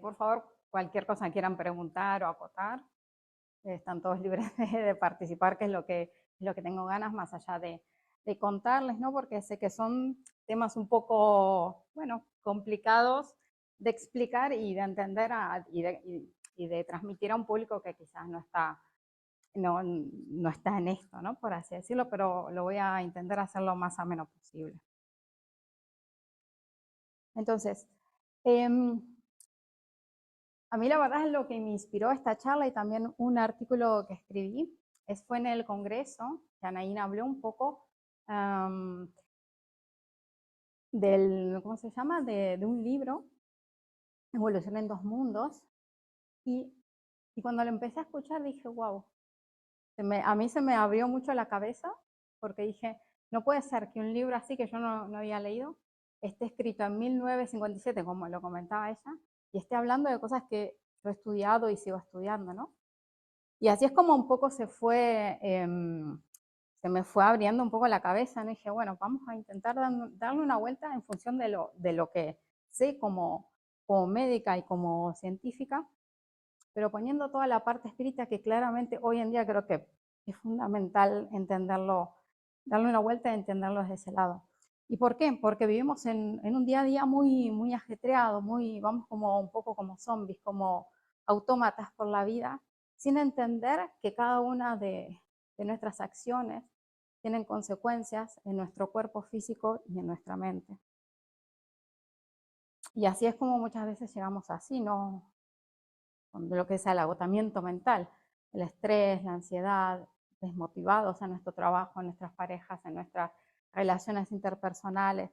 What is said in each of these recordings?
Por favor, cualquier cosa que quieran preguntar o acotar, están todos libres de participar, que es lo que tengo ganas, más allá de contarles, ¿no? Porque sé que son temas un poco, bueno, complicados de explicar y de entender y de transmitir a un público que quizás no está en esto, ¿no? Por así decirlo, pero lo voy a intentar hacer lo más ameno posible. Entonces, a mí la verdad es lo que me inspiró esta charla y también un artículo que escribí, fue en el Congreso, que Anaína habló un poco del, ¿cómo se llama? De un libro, Evolución en dos mundos, y, y cuando lo empecé a escuchar dije, wow, a mí se me abrió mucho la cabeza, porque dije, no puede ser que un libro así que yo no había leído esté escrito en 1957, como lo comentaba ella, y esté hablando de cosas que yo he estudiado y sigo estudiando, ¿no? Y así es como un poco se me fue abriendo un poco la cabeza, ¿no? Y dije, bueno, vamos a intentar darle una vuelta en función de lo que sé como médica y como científica, pero poniendo toda la parte espírita que claramente hoy en día creo que es fundamental entenderlo, darle una vuelta y entenderlo desde ese lado. ¿Y por qué? Porque vivimos en un día a día muy, muy ajetreado, vamos como un poco como zombies, como autómatas por la vida, sin entender que cada una de nuestras acciones tienen consecuencias en nuestro cuerpo físico y en nuestra mente. Y así es como muchas veces llegamos así, ¿no? Con lo que es el agotamiento mental, el estrés, la ansiedad, desmotivados en nuestro trabajo, en nuestras parejas, en nuestras relaciones interpersonales,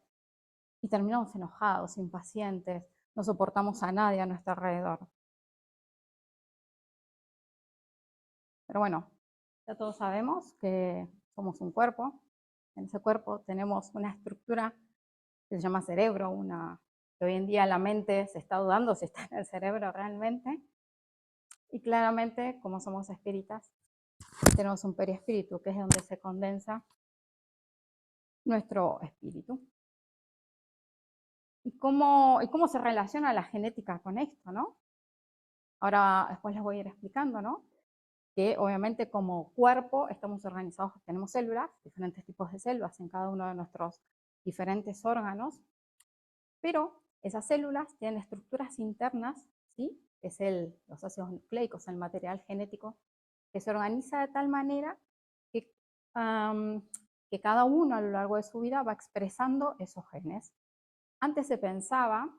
y terminamos enojados, impacientes, no soportamos a nadie a nuestro alrededor. Pero bueno, ya todos sabemos que somos un cuerpo, en ese cuerpo tenemos una estructura que se llama cerebro, que hoy en día la mente se está dudando si está en el cerebro realmente, y claramente, como somos espíritas, tenemos un perispíritu, que es donde se condensa nuestro espíritu. ¿Y cómo se relaciona la genética con esto, no? Ahora, después les voy a ir explicando, ¿no? Que obviamente como cuerpo estamos organizados, tenemos células, diferentes tipos de células en cada uno de nuestros diferentes órganos, pero esas células tienen estructuras internas, ¿sí? Que es los ácidos nucleicos, el material genético, que se organiza de tal manera que, que cada uno a lo largo de su vida va expresando esos genes. Antes se pensaba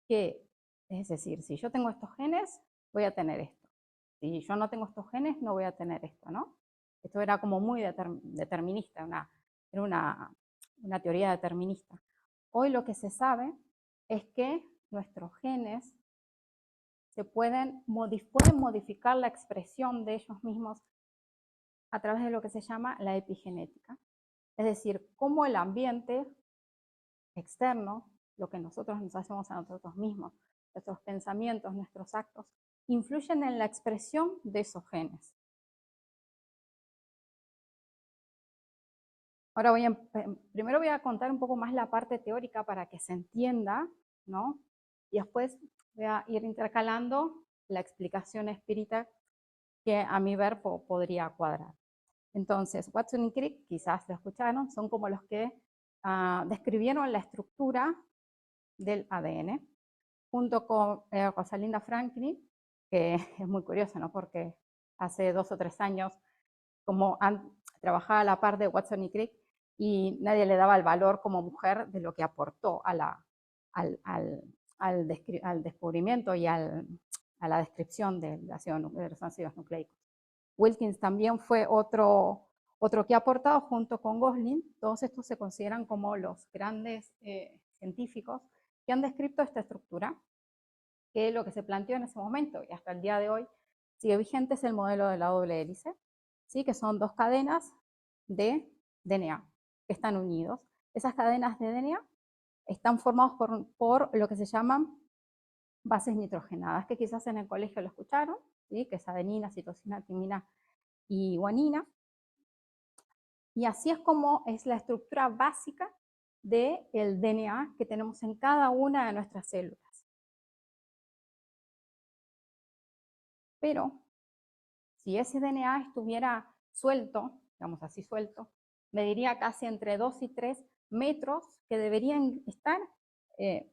que, es decir, si yo tengo estos genes, voy a tener esto. Si yo no tengo estos genes, no voy a tener esto, ¿no? Esto era como muy determinista, era una teoría determinista. Hoy lo que se sabe es que nuestros genes pueden modificar la expresión de ellos mismos a través de lo que se llama la epigenética. Es decir, cómo el ambiente externo, lo que nosotros nos hacemos a nosotros mismos, nuestros pensamientos, nuestros actos, influyen en la expresión de esos genes. Ahora primero voy a contar un poco más la parte teórica para que se entienda, ¿no? Y después voy a ir intercalando la explicación espírita que a mi ver podría cuadrar. Entonces, Watson y Crick, quizás lo escucharon, son como los que describieron la estructura del ADN, junto con Rosalinda Franklin, que es muy curioso, ¿no? Porque hace 2 o 3 años trabajaba a la par de Watson y Crick y nadie le daba el valor como mujer de lo que aportó al descubrimiento y a la descripción de los ácidos nucleicos. Wilkins también fue otro que ha aportado junto con Gosling. Todos estos se consideran como los grandes científicos que han descrito esta estructura, que lo que se planteó en ese momento y hasta el día de hoy sigue vigente es el modelo de la doble hélice, ¿sí? Que son 2 cadenas de DNA que están unidos. Esas cadenas de DNA están formadas por lo que se llaman bases nitrogenadas, que quizás en el colegio lo escucharon, ¿sí? Que es adenina, citosina, timina y guanina. Y así es como es la estructura básica del DNA que tenemos en cada una de nuestras células. Pero si ese DNA estuviera suelto, digamos así suelto, mediría casi entre 2 y 3 metros que deberían estar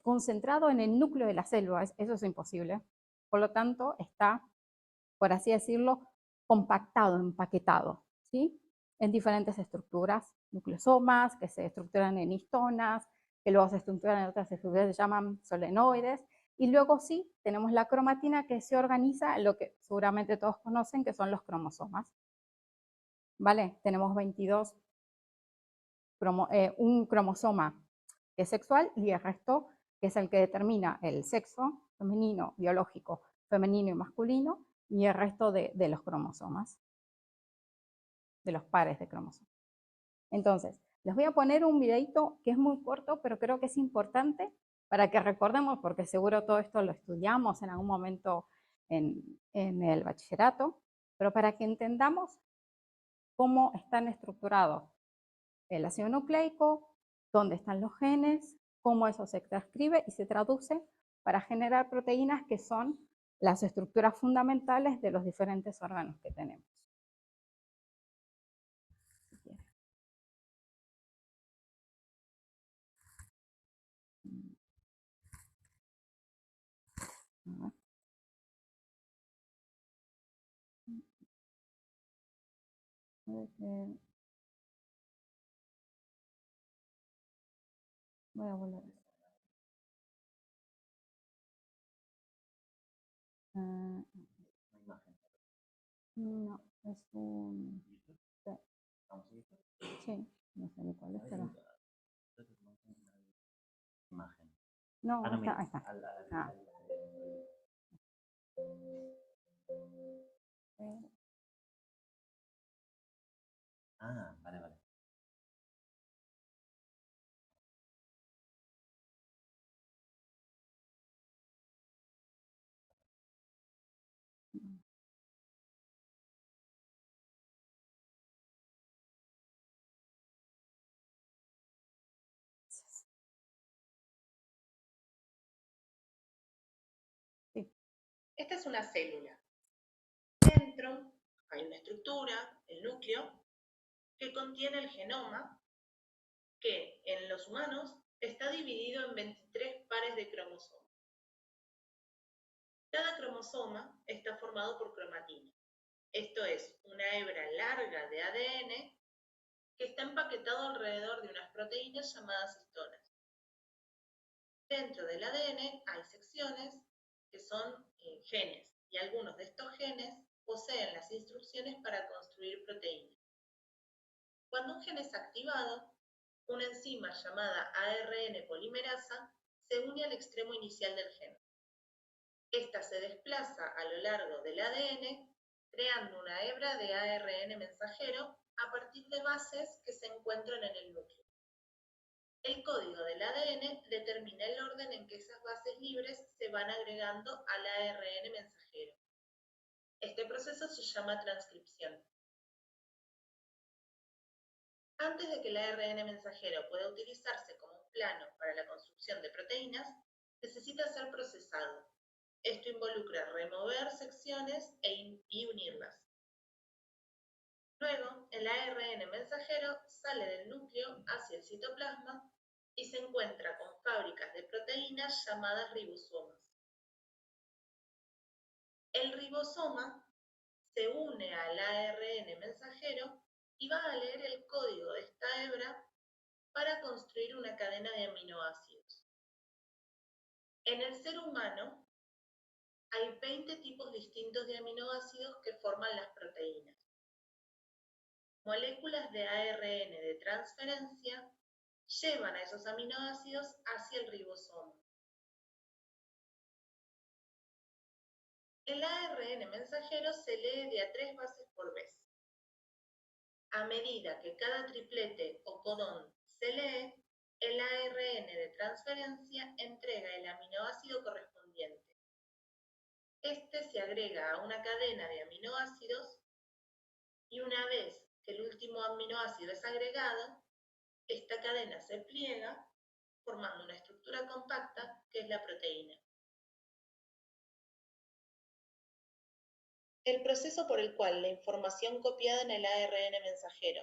concentrados en el núcleo de la célula. Eso es imposible. Por lo tanto, está, por así decirlo, compactado, empaquetado, ¿sí? En diferentes estructuras, nucleosomas, que se estructuran en histonas, que luego se estructuran en otras estructuras que se llaman solenoides, y luego sí, tenemos la cromatina que se organiza en lo que seguramente todos conocen, que son los cromosomas. ¿Vale? Tenemos 22, un cromosoma que es sexual y el resto que es el que determina el sexo femenino, biológico, femenino y masculino, y el resto de los cromosomas, de los pares de cromosomas. Entonces, les voy a poner un videito que es muy corto, pero creo que es importante para que recordemos, porque seguro todo esto lo estudiamos en algún momento en el bachillerato, pero para que entendamos cómo están estructurados el ácido nucleico, dónde están los genes, cómo eso se transcribe y se traduce para generar proteínas que son las estructuras fundamentales de los diferentes órganos que tenemos. Voy a volver. No, es un... Sí, no sé ni cuál es, pero... No, ahí está, ahí está. Ah. Vale, vale. Sí. Esta es una célula. Dentro hay una estructura, el núcleo, que contiene el genoma, que en los humanos está dividido en 23 pares de cromosomas. Cada cromosoma está formado por cromatina. Esto es una hebra larga de ADN que está empaquetado alrededor de unas proteínas llamadas histonas. Dentro del ADN hay secciones que son genes, y algunos de estos genes poseen las instrucciones para construir proteínas. Cuando un gen es activado, una enzima llamada ARN polimerasa se une al extremo inicial del gen. Esta se desplaza a lo largo del ADN, creando una hebra de ARN mensajero a partir de bases que se encuentran en el núcleo. El código del ADN determina el orden en que esas bases libres se van agregando al ARN mensajero. Este proceso se llama transcripción. Antes de que el ARN mensajero pueda utilizarse como un plano para la construcción de proteínas, necesita ser procesado. Esto involucra remover secciones y unirlas. Luego, el ARN mensajero sale del núcleo hacia el citoplasma y se encuentra con fábricas de proteínas llamadas ribosomas. El ribosoma se une al ARN mensajero y va a leer el código de esta hebra para construir una cadena de aminoácidos. En el ser humano hay 20 tipos distintos de aminoácidos que forman las proteínas. Moléculas de ARN de transferencia llevan a esos aminoácidos hacia el ribosoma. El ARN mensajero se lee de a 3 bases por vez. A medida que cada triplete o codón se lee, el ARN de transferencia entrega el aminoácido correspondiente. Este se agrega a una cadena de aminoácidos y una vez que el último aminoácido es agregado, esta cadena se pliega formando una estructura compacta que es la proteína. El proceso por el cual la información copiada en el ARN mensajero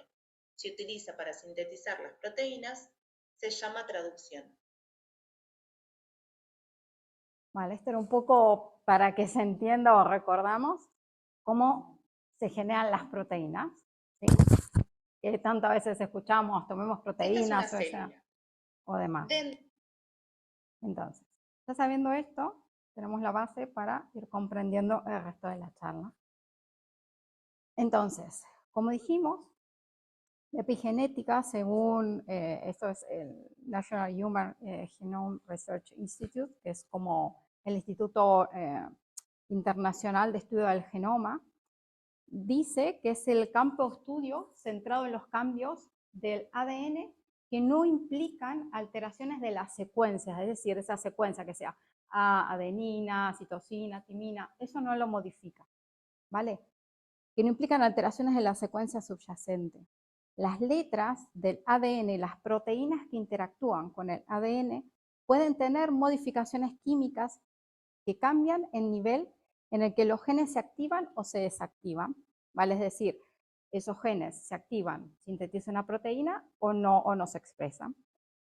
se utiliza para sintetizar las proteínas se llama traducción. Vale, esto era un poco para que se entienda o recordamos cómo se generan las proteínas, ¿sí? Que tantas veces escuchamos, tomemos proteínas Esta es una célula. o demás. Entonces, ya sabiendo esto, tenemos la base para ir comprendiendo el resto de la charla. Entonces, como dijimos, la epigenética, según esto es el National Human Genome Research Institute, que es como el Instituto Internacional de Estudio del Genoma, dice que es el campo de estudio centrado en los cambios del ADN que no implican alteraciones de las secuencias, es decir, esa secuencia que sea adenina, citosina, timina, eso no lo modifica, ¿vale? Que no implican alteraciones de la secuencia subyacente. Las letras del ADN, las proteínas que interactúan con el ADN, pueden tener modificaciones químicas que cambian el nivel en el que los genes se activan o se desactivan, ¿vale? Es decir, esos genes se activan, sintetizan una proteína o no se expresan.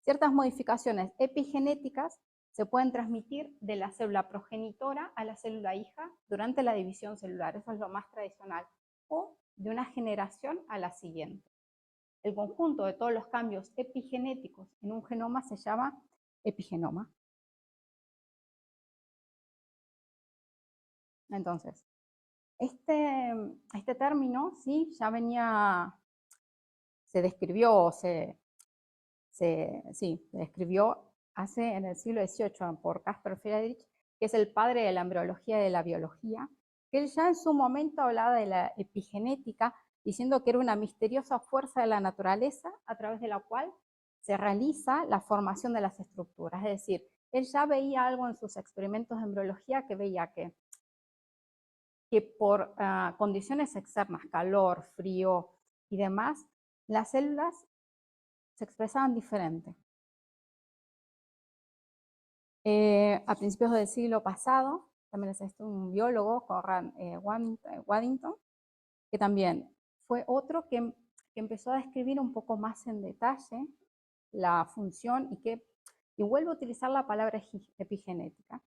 Ciertas modificaciones epigenéticas se pueden transmitir de la célula progenitora a la célula hija durante la división celular, eso es lo más tradicional, o de una generación a la siguiente. El conjunto de todos los cambios epigenéticos en un genoma se llama epigenoma. Entonces, este término sí ya venía, se describió, se describió hace en el siglo XVIII por Caspar Friedrich, que es el padre de la embriología y de la biología, que él ya en su momento hablaba de la epigenética, diciendo que era una misteriosa fuerza de la naturaleza a través de la cual se realiza la formación de las estructuras. Es decir, él ya veía algo en sus experimentos de embriología que veía que por condiciones externas, calor, frío y demás, las células se expresaban diferente. A principios del siglo pasado, también es un biólogo, Conrad Waddington, que también fue otro que empezó a describir un poco más en detalle la función y vuelve a utilizar la palabra epigenética.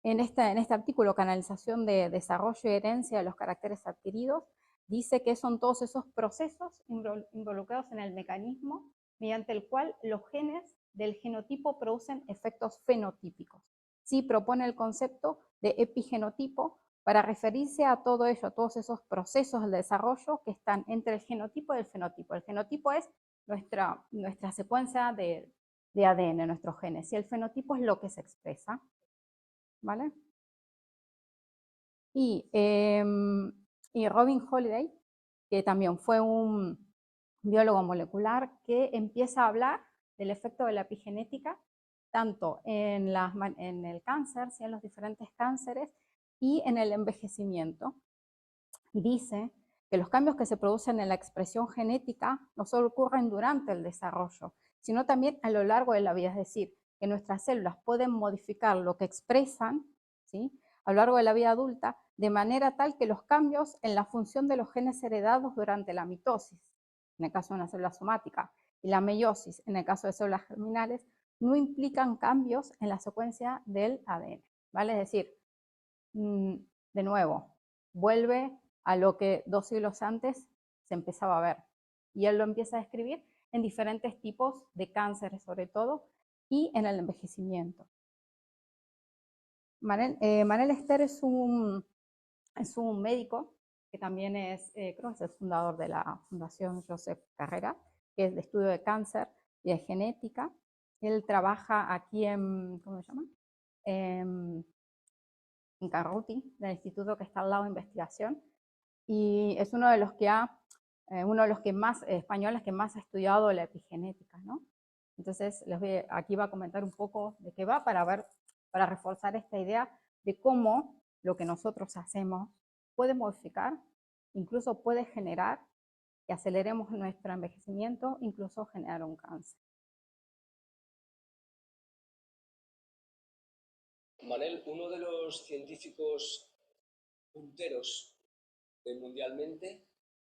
En este artículo, Canalización de Desarrollo y Herencia de los Caracteres Adquiridos, dice que son todos esos procesos involucrados en el mecanismo mediante el cual los genes del genotipo producen efectos fenotípicos. Sí, propone el concepto de epigenotipo para referirse a todo ello, a todos esos procesos del desarrollo que están entre el genotipo y el fenotipo. El genotipo es nuestra secuencia de ADN, nuestros genes, y el fenotipo es lo que se expresa. ¿Vale? Y Robin Holliday, que también fue un biólogo molecular, que empieza a hablar del efecto de la epigenética, tanto en el cáncer, ¿sí? En los diferentes cánceres, y en el envejecimiento. Y dice que los cambios que se producen en la expresión genética no solo ocurren durante el desarrollo, sino también a lo largo de la vida, es decir, que nuestras células pueden modificar lo que expresan, ¿sí?, a lo largo de la vida adulta, de manera tal que los cambios en la función de los genes heredados durante la mitosis, en el caso de una célula somática, y la meiosis, en el caso de células germinales, no implican cambios en la secuencia del ADN, ¿vale? Es decir, de nuevo, vuelve a lo que 2 siglos antes se empezaba a ver. Y él lo empieza a describir en diferentes tipos de cánceres, sobre todo, y en el envejecimiento. Manel Ester es un médico que también creo que es el fundador de la Fundación Josep Carrera, que es de estudio de cáncer y de genética. Él trabaja aquí ¿cómo se llama? En Carruti, del instituto que está al lado de investigación, y es uno de los que más, españoles que más ha estudiado la epigenética, ¿no? Entonces, aquí va a comentar un poco de qué va para reforzar esta idea de cómo lo que nosotros hacemos puede modificar, incluso puede generar que aceleremos nuestro envejecimiento, incluso generar un cáncer. Manel, uno de los científicos punteros mundialmente,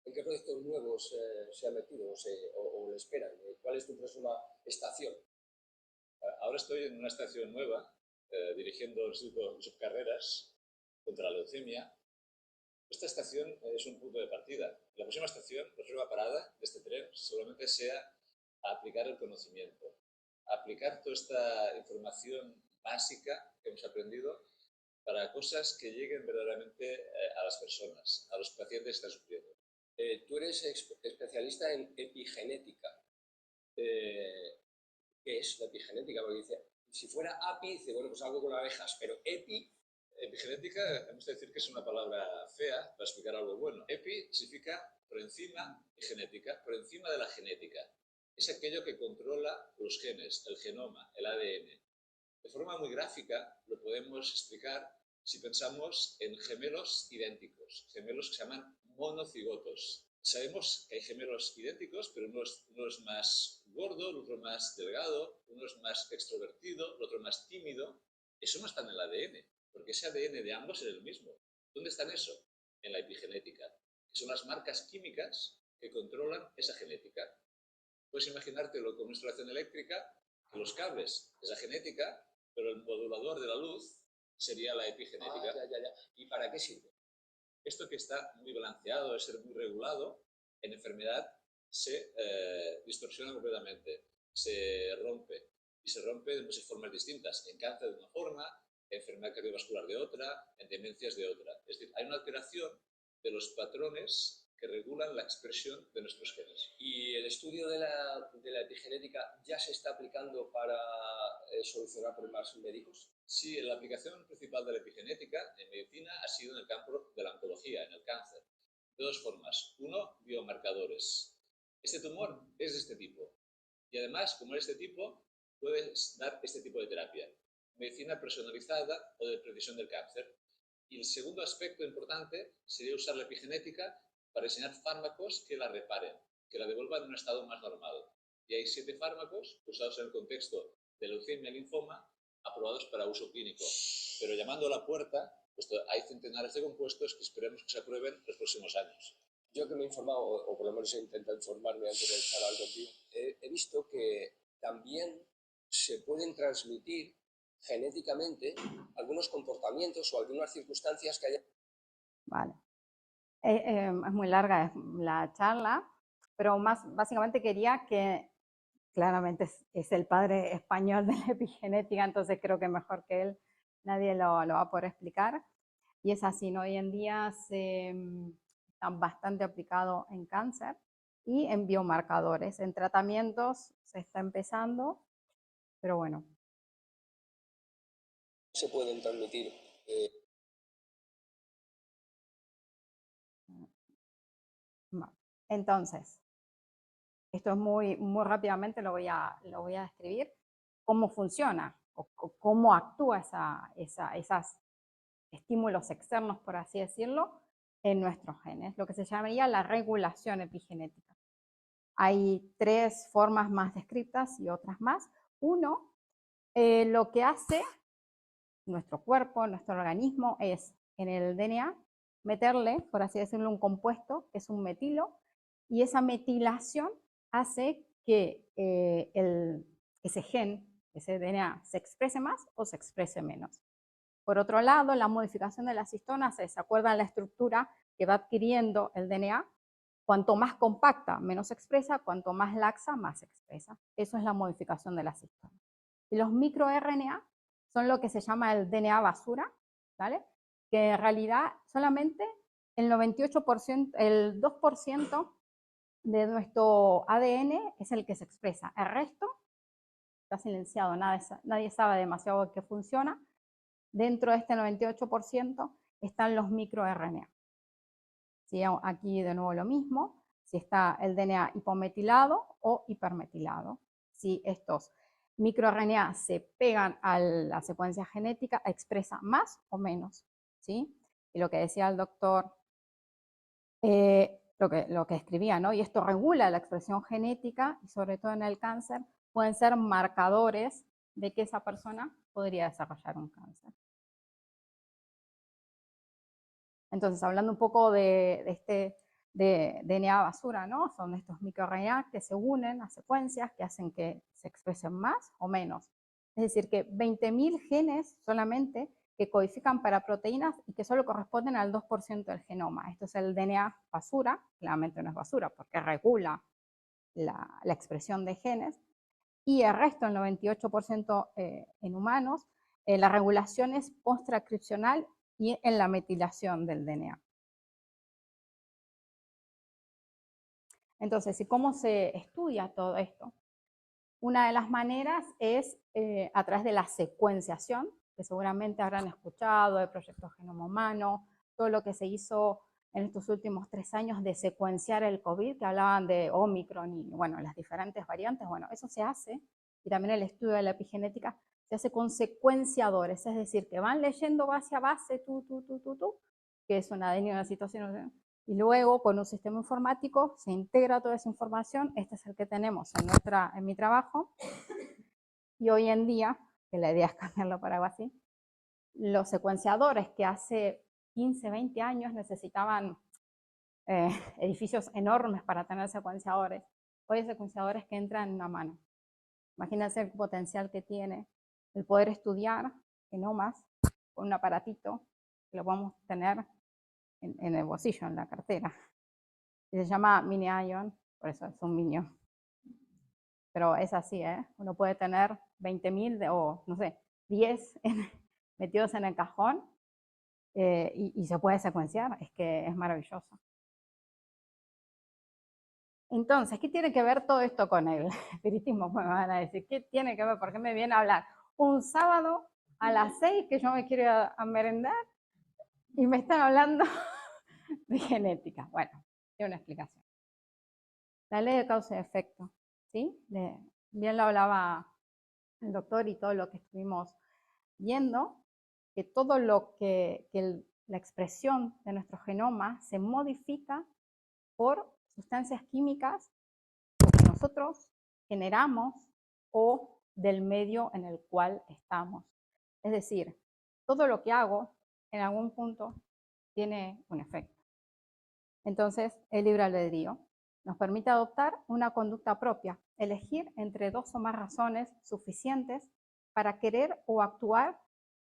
¿en qué proyectos nuevos se ha metido o le esperan? ¿Cuál es tu próxima estación? Ahora estoy en una estación nueva, dirigiendo el Instituto de Subcarreras contra la leucemia. Esta estación es un punto de partida. La próxima estación, la próxima parada de este tren, solamente sea aplicar el conocimiento, aplicar toda esta información básica que hemos aprendido para cosas que lleguen verdaderamente a las personas, a los pacientes que están sufriendo. Tú eres especialista en epigenética. ¿Qué es la epigenética? Porque dice, si fuera API, dice, bueno, pues algo con abejas, pero epigenética, hemos de decir que es una palabra fea para explicar algo bueno. Epi significa por encima y genética, por encima de la genética. Es aquello que controla los genes, el genoma, el ADN. De forma muy gráfica lo podemos explicar si pensamos en gemelos idénticos, gemelos que se llaman monocigotos. Sabemos que hay gemelos idénticos, pero uno es más gordo, el otro más delgado, uno es más extrovertido, el otro más tímido. Eso no está en el ADN, porque ese ADN de ambos es el mismo. ¿Dónde está eso? En la epigenética, que son las marcas químicas que controlan esa genética. Puedes imaginártelo con una instalación eléctrica, que los cables es la genética, pero el modulador de la luz sería la epigenética. Ya. ¿Y para qué sirve? Esto que está muy balanceado, de ser muy regulado, en enfermedad se distorsiona completamente, se rompe. Y se rompe de muchas formas distintas. En cáncer de una forma, en enfermedad cardiovascular de otra, en demencias de otra. Es decir, hay una alteración de los patrones que regulan la expresión de nuestros genes. ¿Y el estudio de la epigenética ya se está aplicando para solucionar problemas médicos? Sí, la aplicación principal de la epigenética en medicina ha sido en el campo de la oncología, en el cáncer. De dos formas. Uno, biomarcadores. Este tumor es de este tipo. Y además, como es de este tipo, puedes dar este tipo de terapia. Medicina personalizada o de precisión del cáncer. Y el segundo aspecto importante sería usar la epigenética para diseñar fármacos que la reparen, que la devuelvan en un estado más normal. Y hay 7 fármacos usados en el contexto de leucemia y linfoma aprobados para uso clínico. Pero llamando a la puerta, pues hay centenares de compuestos que esperemos que se aprueben en los próximos años. Yo que me he informado, o por lo menos he intentado informarme antes de charlar contigo, he visto que también se pueden transmitir genéticamente algunos comportamientos o algunas circunstancias que haya. Vale. Es muy larga la charla, pero básicamente quería que, claramente es el padre español de la epigenética, entonces creo que mejor que él nadie lo va a poder explicar. Y es así, ¿no? Hoy en día está bastante aplicado en cáncer y en biomarcadores. En tratamientos se está empezando, pero bueno. Se pueden transmitir. Entonces, esto es muy rápidamente lo voy a describir, cómo funciona o cómo actúa esos estímulos externos, por así decirlo, en nuestros genes, lo que se llamaría la regulación epigenética. Hay 3 formas más descritas y otras más. Uno, lo que hace nuestro cuerpo, nuestro organismo, es en el DNA meterle, por así decirlo, un compuesto, que es un metilo, y esa metilación hace que ese gen, ese DNA, se exprese más o se exprese menos. Por otro lado, la modificación de las histonas, ¿se acuerdan la estructura que va adquiriendo el DNA? Cuanto más compacta, menos se expresa, cuanto más laxa, más se expresa. Eso es la modificación de las histonas. Y los microRNA son lo que se llama el DNA basura, ¿vale? Que en realidad solamente el 98%, el 2% de nuestro ADN es el que se expresa. El resto está silenciado, nadie sabe demasiado qué funciona. Dentro de este 98% están los microRNA. ¿Sí? Aquí de nuevo lo mismo, si está el DNA hipometilado o hipermetilado. Si estos microRNA se pegan a la secuencia genética, expresa más o menos. ¿Sí? Y lo que decía el doctor, lo que escribía, ¿no? Y esto regula la expresión genética y sobre todo en el cáncer pueden ser marcadores de que esa persona podría desarrollar un cáncer. Entonces, hablando un poco de este de DNA basura, ¿no? Son estos microRNA que se unen a secuencias que hacen que se expresen más o menos. Es decir, que 20.000 genes solamente que codifican para proteínas y que solo corresponden al 2% del genoma. Esto es el DNA basura, claramente no es basura porque regula la expresión de genes, y el resto, el 98% en humanos, la regulación es post-transcripcional y en la metilación del DNA. Entonces, ¿y cómo se estudia todo esto? Una de las maneras es a través de la secuenciación, que seguramente habrán escuchado, el proyecto Genoma Humano, todo lo que se hizo en estos últimos 3 años de secuenciar el COVID, que hablaban de Omicron y, bueno, las diferentes variantes. Bueno, eso se hace, y también el estudio de la epigenética se hace con secuenciadores, es decir, que van leyendo base a base, que es una de una situación, y luego con un sistema informático se integra toda esa información. Este es el que tenemos en mi trabajo, y hoy en día, que la idea es cambiarlo para algo así, los secuenciadores que hace 15, 20 años necesitaban edificios enormes para tener secuenciadores, hoy hay secuenciadores que entran en una mano. Imagínense el potencial que tiene el poder estudiar genomas con un aparatito que lo podemos tener en el bolsillo, en la cartera. Y se llama Mini Ion, por eso es un niño. Pero es así, ¿eh? Uno puede tener 20.000 o, no sé, 10 metidos en el cajón y se puede secuenciar. Es que es maravilloso. Entonces, ¿qué tiene que ver todo esto con el espiritismo? Me van a decir, ¿qué tiene que ver? ¿Por qué me viene a hablar un sábado a las 6 que yo me quiero ir a merendar y me están hablando de genética? Bueno, tiene una explicación. La ley de causa y efecto, ¿sí? Bien lo hablaba el doctor y todo lo que estuvimos viendo, que todo lo que la expresión de nuestro genoma se modifica por sustancias químicas que nosotros generamos o del medio en el cual estamos. Es decir, todo lo que hago en algún punto tiene un efecto. Entonces, el libre albedrío nos permite adoptar una conducta propia, elegir entre 2 o más razones suficientes para querer o actuar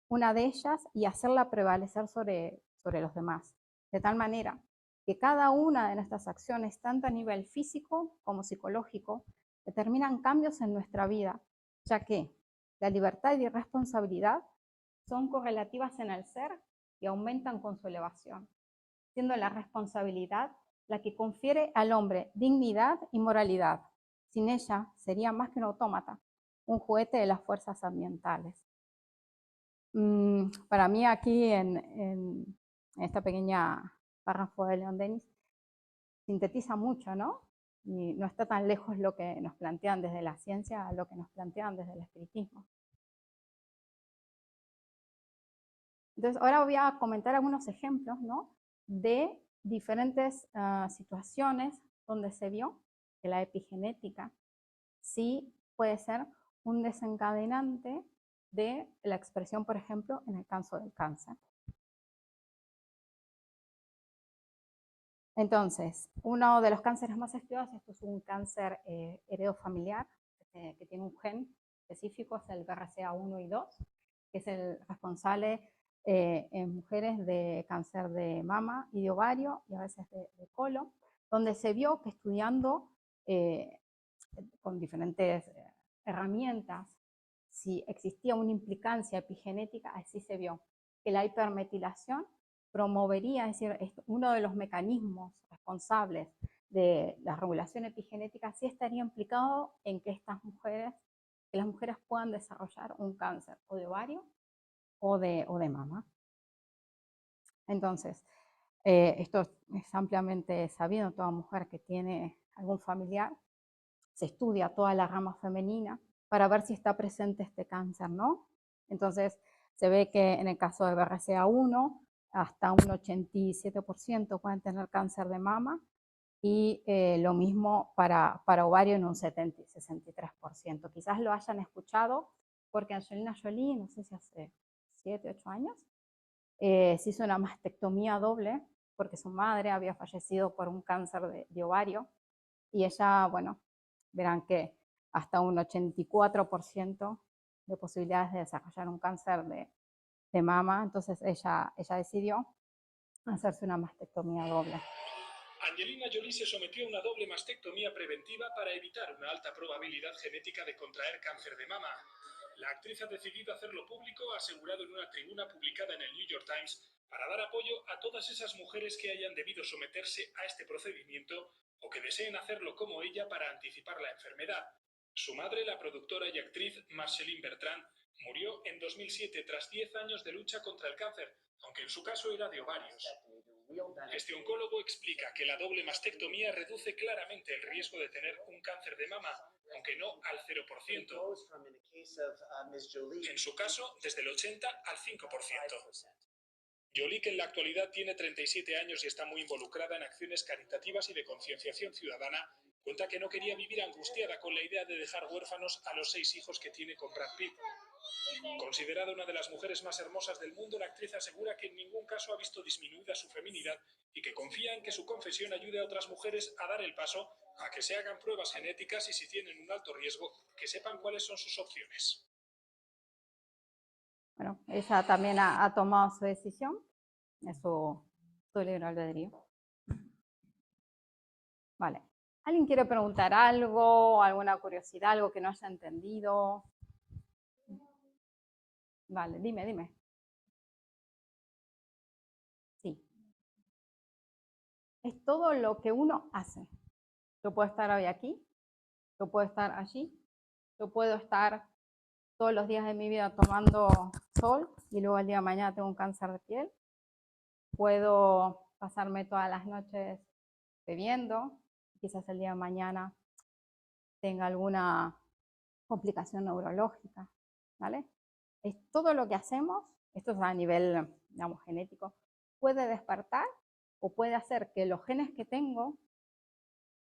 una de ellas y hacerla prevalecer sobre los demás. De tal manera que cada una de nuestras acciones, tanto a nivel físico como psicológico, determinan cambios en nuestra vida, ya que la libertad y responsabilidad son correlativas en el ser y aumentan con su elevación, siendo la responsabilidad la que confiere al hombre dignidad y moralidad. Sin ella sería más que un autómata, un juguete de las fuerzas ambientales. Para mí aquí en esta pequeña párrafo de Leon Denis sintetiza mucho, ¿no? Y no está tan lejos lo que nos plantean desde la ciencia a lo que nos plantean desde el espiritismo. Entonces, ahora voy a comentar algunos ejemplos, ¿no?, de diferentes situaciones donde se vio que la epigenética sí puede ser un desencadenante de la expresión, por ejemplo, en el caso del cáncer. Entonces, uno de los cánceres más estudiados, esto es un cáncer heredofamiliar, que tiene un gen específico, es el BRCA1 y 2, que es el responsable en mujeres de cáncer de mama y de ovario y a veces de colon, donde se vio que estudiando con diferentes herramientas si existía una implicancia epigenética, así se vio que la hipermetilación promovería, es decir, uno de los mecanismos responsables de la regulación epigenética sí estaría implicado en que las mujeres puedan desarrollar un cáncer o de ovario o de mama. Entonces, esto es ampliamente sabido. Toda mujer que tiene algún familiar, se estudia toda la rama femenina para ver si está presente este cáncer, ¿no? Entonces, se ve que en el caso de BRCA1, hasta un 87% pueden tener cáncer de mama, y lo mismo para ovario en un 63%. Quizás lo hayan escuchado porque Angelina Jolie, no sé si hace 7, 8 años, se hizo una mastectomía doble porque su madre había fallecido por un cáncer de ovario y ella, bueno, verán que hasta un 84% de posibilidades de desarrollar un cáncer de mama, entonces ella decidió hacerse una mastectomía doble. Angelina Jolie se sometió a una doble mastectomía preventiva para evitar una alta probabilidad genética de contraer cáncer de mama. La actriz ha decidido hacerlo público, ha asegurado en una tribuna publicada en el New York Times, para dar apoyo a todas esas mujeres que hayan debido someterse a este procedimiento o que deseen hacerlo como ella para anticipar la enfermedad. Su madre, la productora y actriz Marceline Bertrand, murió en 2007 tras 10 años de lucha contra el cáncer, aunque en su caso era de ovarios. Este oncólogo explica que la doble mastectomía reduce claramente el riesgo de tener un cáncer de mama, aunque no al 0%. En su caso, desde el 80 al 5%. Jolie, que en la actualidad tiene 37 años y está muy involucrada en acciones caritativas y de concienciación ciudadana, cuenta que no quería vivir angustiada con la idea de dejar huérfanos a los 6 hijos que tiene con Brad Pitt. Considerada una de las mujeres más hermosas del mundo, la actriz asegura que en ningún caso ha visto disminuida su feminidad y que confía en que su confesión ayude a otras mujeres a dar el paso a que se hagan pruebas genéticas y si tienen un alto riesgo, que sepan cuáles son sus opciones. Bueno, ella también ha tomado su decisión, es su libre albedrío. Vale. ¿Alguien quiere preguntar algo, alguna curiosidad, algo que no haya entendido? Vale, dime. Sí. Es todo lo que uno hace. Yo puedo estar hoy aquí, yo puedo estar allí, yo puedo estar todos los días de mi vida tomando sol y luego el día de mañana tengo un cáncer de piel. Puedo pasarme todas las noches bebiendo, quizás el día de mañana tenga alguna complicación neurológica, ¿vale? Es todo lo que hacemos, esto es a nivel, digamos, genético, puede despertar o puede hacer que los genes que tengo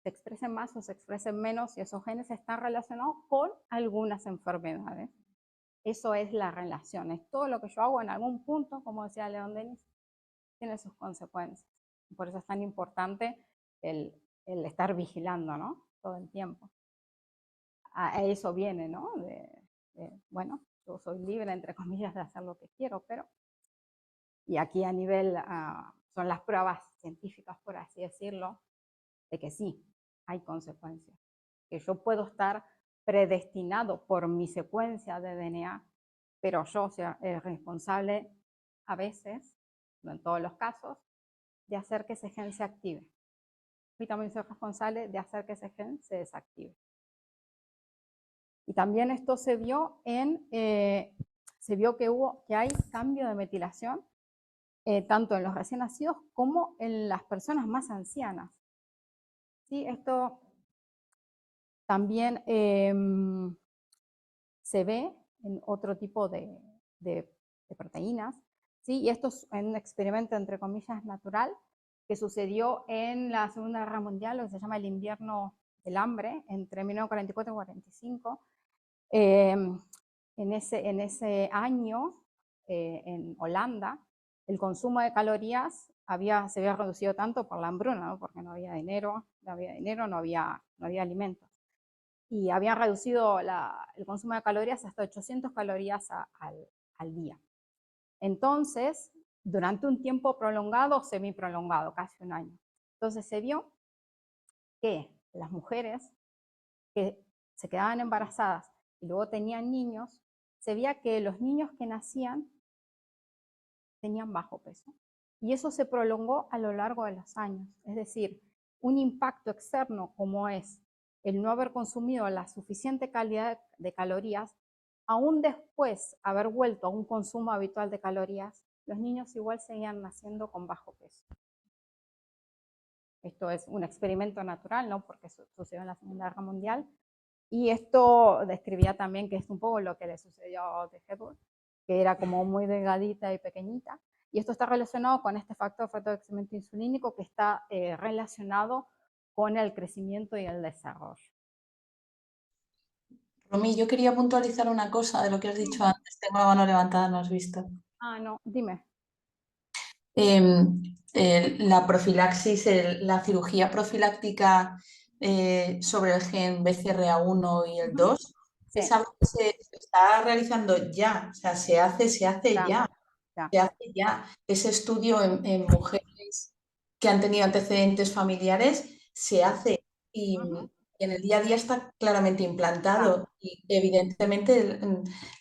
se expresen más o se expresen menos y esos genes están relacionados con algunas enfermedades. Eso es la relación, es todo lo que yo hago en algún punto, como decía Leon Denis, tiene sus consecuencias. Por eso es tan importante el estar vigilando, ¿no? Todo el tiempo. A eso viene, ¿no? Bueno, yo soy libre, entre comillas, de hacer lo que quiero, pero... Y aquí a nivel, son las pruebas científicas, por así decirlo, de que sí, hay consecuencias. Que yo puedo estar predestinado por mi secuencia de DNA, pero yo sea responsable a veces, no en todos los casos, de hacer que ese gen se active. Y también soy responsable de hacer que ese gen se desactive. Y también esto se vio que hay cambio de metilación tanto en los recién nacidos como en las personas más ancianas. ¿Sí? Esto también se ve en otro tipo de proteínas, ¿sí? Y esto es un experimento, entre comillas, natural, que sucedió en la Segunda Guerra Mundial, lo que se llama el invierno del hambre, entre 1944 y 1945. En ese año, en Holanda, el consumo de calorías se había reducido tanto por la hambruna, ¿no? Porque no había dinero, no había alimentos. Y habían reducido el consumo de calorías hasta 800 calorías al día. Entonces, durante un tiempo prolongado, semiprolongado, casi un año. Entonces se vio que las mujeres que se quedaban embarazadas y luego tenían niños, se veía que los niños que nacían tenían bajo peso. Y eso se prolongó a lo largo de los años. Es decir, un impacto externo como es el no haber consumido la suficiente cantidad de calorías, aún después haber vuelto a un consumo habitual de calorías, los niños igual seguían naciendo con bajo peso. Esto es un experimento natural, ¿no? Porque sucedió en la Segunda Guerra Mundial. Y esto describía también que es un poco lo que le sucedió a Audrey Hepburn, que era como muy delgadita y pequeñita. Y esto está relacionado con este factor de crecimiento insulínico que está relacionado con el crecimiento y el desarrollo. Romy, yo quería puntualizar una cosa de lo que has dicho antes. Tengo la mano levantada, ¿no has visto? Ah, no, dime. la profilaxis, la cirugía profiláctica sobre el gen BCRA1 y el 2 Sí, es algo que se está realizando ya, o sea, se hace ya, ya. ya. Se hace ya ese estudio en mujeres que han tenido antecedentes familiares, se hace y Ujú, en el día a día está claramente claro, implantado y evidentemente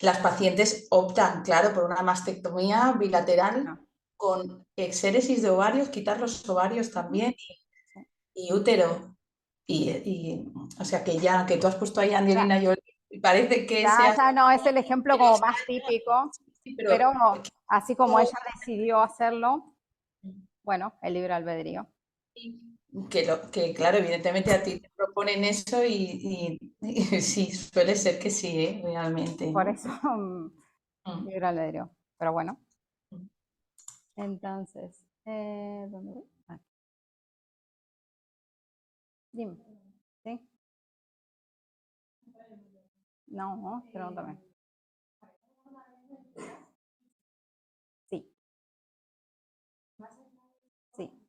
las pacientes optan, claro, por una mastectomía bilateral ya. con exéresis de ovarios, quitar los ovarios Ujú, también sí. y útero. O sea que ya que tú has puesto ahí a Ya, Angelina Jolie, y parece que ya, sea... ya no es el ejemplo Pero como más España, típico, sí, pero pero así como ella decidió hacerlo, bueno, el libre albedrío. que claro, evidentemente a ti te proponen eso y sí, suele ser que sí, realmente, Por ¿no? eso, Mm. libre albedrío. Pero bueno, Mm. entonces, ¿dónde voy? Aquí. Dime, ¿sí? No, pregúntame. Sí, sí.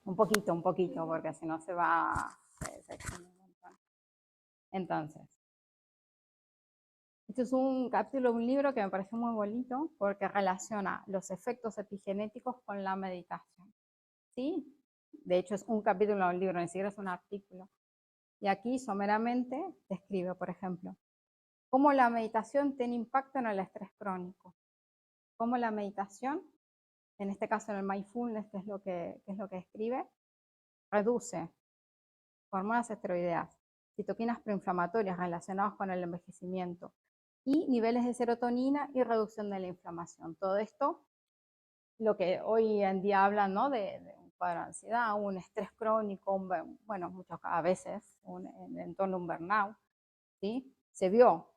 Un poquito, porque si no se va, se extiende un montón. Entonces, este es un capítulo de un libro que me pareció muy bonito porque relaciona los efectos epigenéticos con la meditación. ¿Sí? De hecho, es un capítulo de un libro, ni siquiera es un artículo. Y aquí someramente describe, por ejemplo, cómo la meditación tiene impacto en el estrés crónico. Cómo la meditación, en este caso en el mindfulness, que es lo que escribe, reduce hormonas esteroideas, citoquinas proinflamatorias relacionadas con el envejecimiento y niveles de serotonina y reducción de la inflamación. Todo esto, lo que hoy en día hablan, ¿no? de un cuadro de ansiedad, un estrés crónico, bueno, muchas a veces, en torno a un burnout, ¿sí? Se vio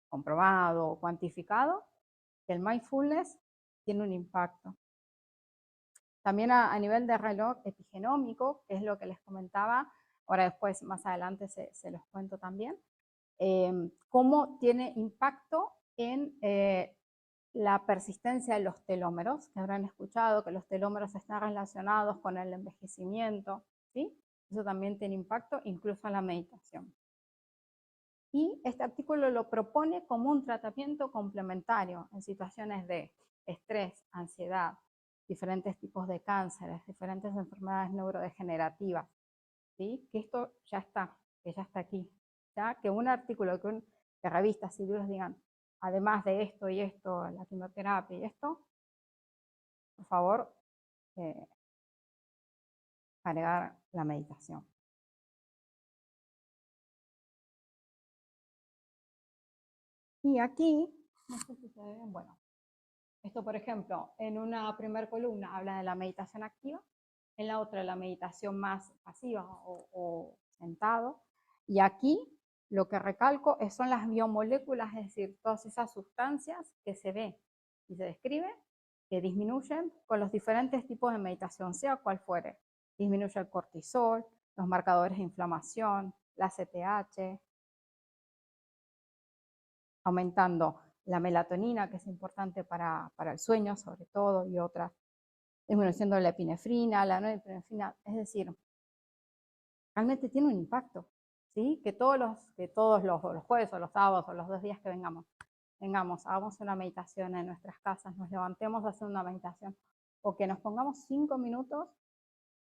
comprobado, cuantificado, que el mindfulness tiene un impacto. También a nivel de reloj epigenómico, que es lo que les comentaba, ahora después más adelante se los cuento también, cómo tiene impacto en la persistencia de los telómeros, que habrán escuchado que los telómeros están relacionados con el envejecimiento, ¿sí? Eso también tiene impacto incluso en la meditación. Y este artículo lo propone como un tratamiento complementario en situaciones de estrés, ansiedad, diferentes tipos de cánceres, diferentes enfermedades neurodegenerativas, ¿sí? Que esto ya está, que ya está aquí. ¿Ya? Que un artículo, que revistas y libros digan, además de esto y esto, la quimioterapia y esto, por favor, agregar la meditación. Y aquí, no sé si se ve bien, bueno, esto, por ejemplo, en una primera columna habla de la meditación activa, en la otra la meditación más pasiva o sentado. Y aquí lo que recalco son las biomoléculas, es decir, todas esas sustancias que se ve y se describe que disminuyen con los diferentes tipos de meditación, sea cual fuere. Disminuye el cortisol, los marcadores de inflamación, la CTH, aumentando la melatonina, que es importante para el sueño sobre todo, y otras, disminuyendo la epinefrina, la norepinefrina, es decir, realmente tiene un impacto, ¿sí? Que todos los jueves o los sábados o los 2 días que vengamos, hagamos una meditación en nuestras casas, nos levantemos a hacer una meditación, o que nos pongamos 5 minutos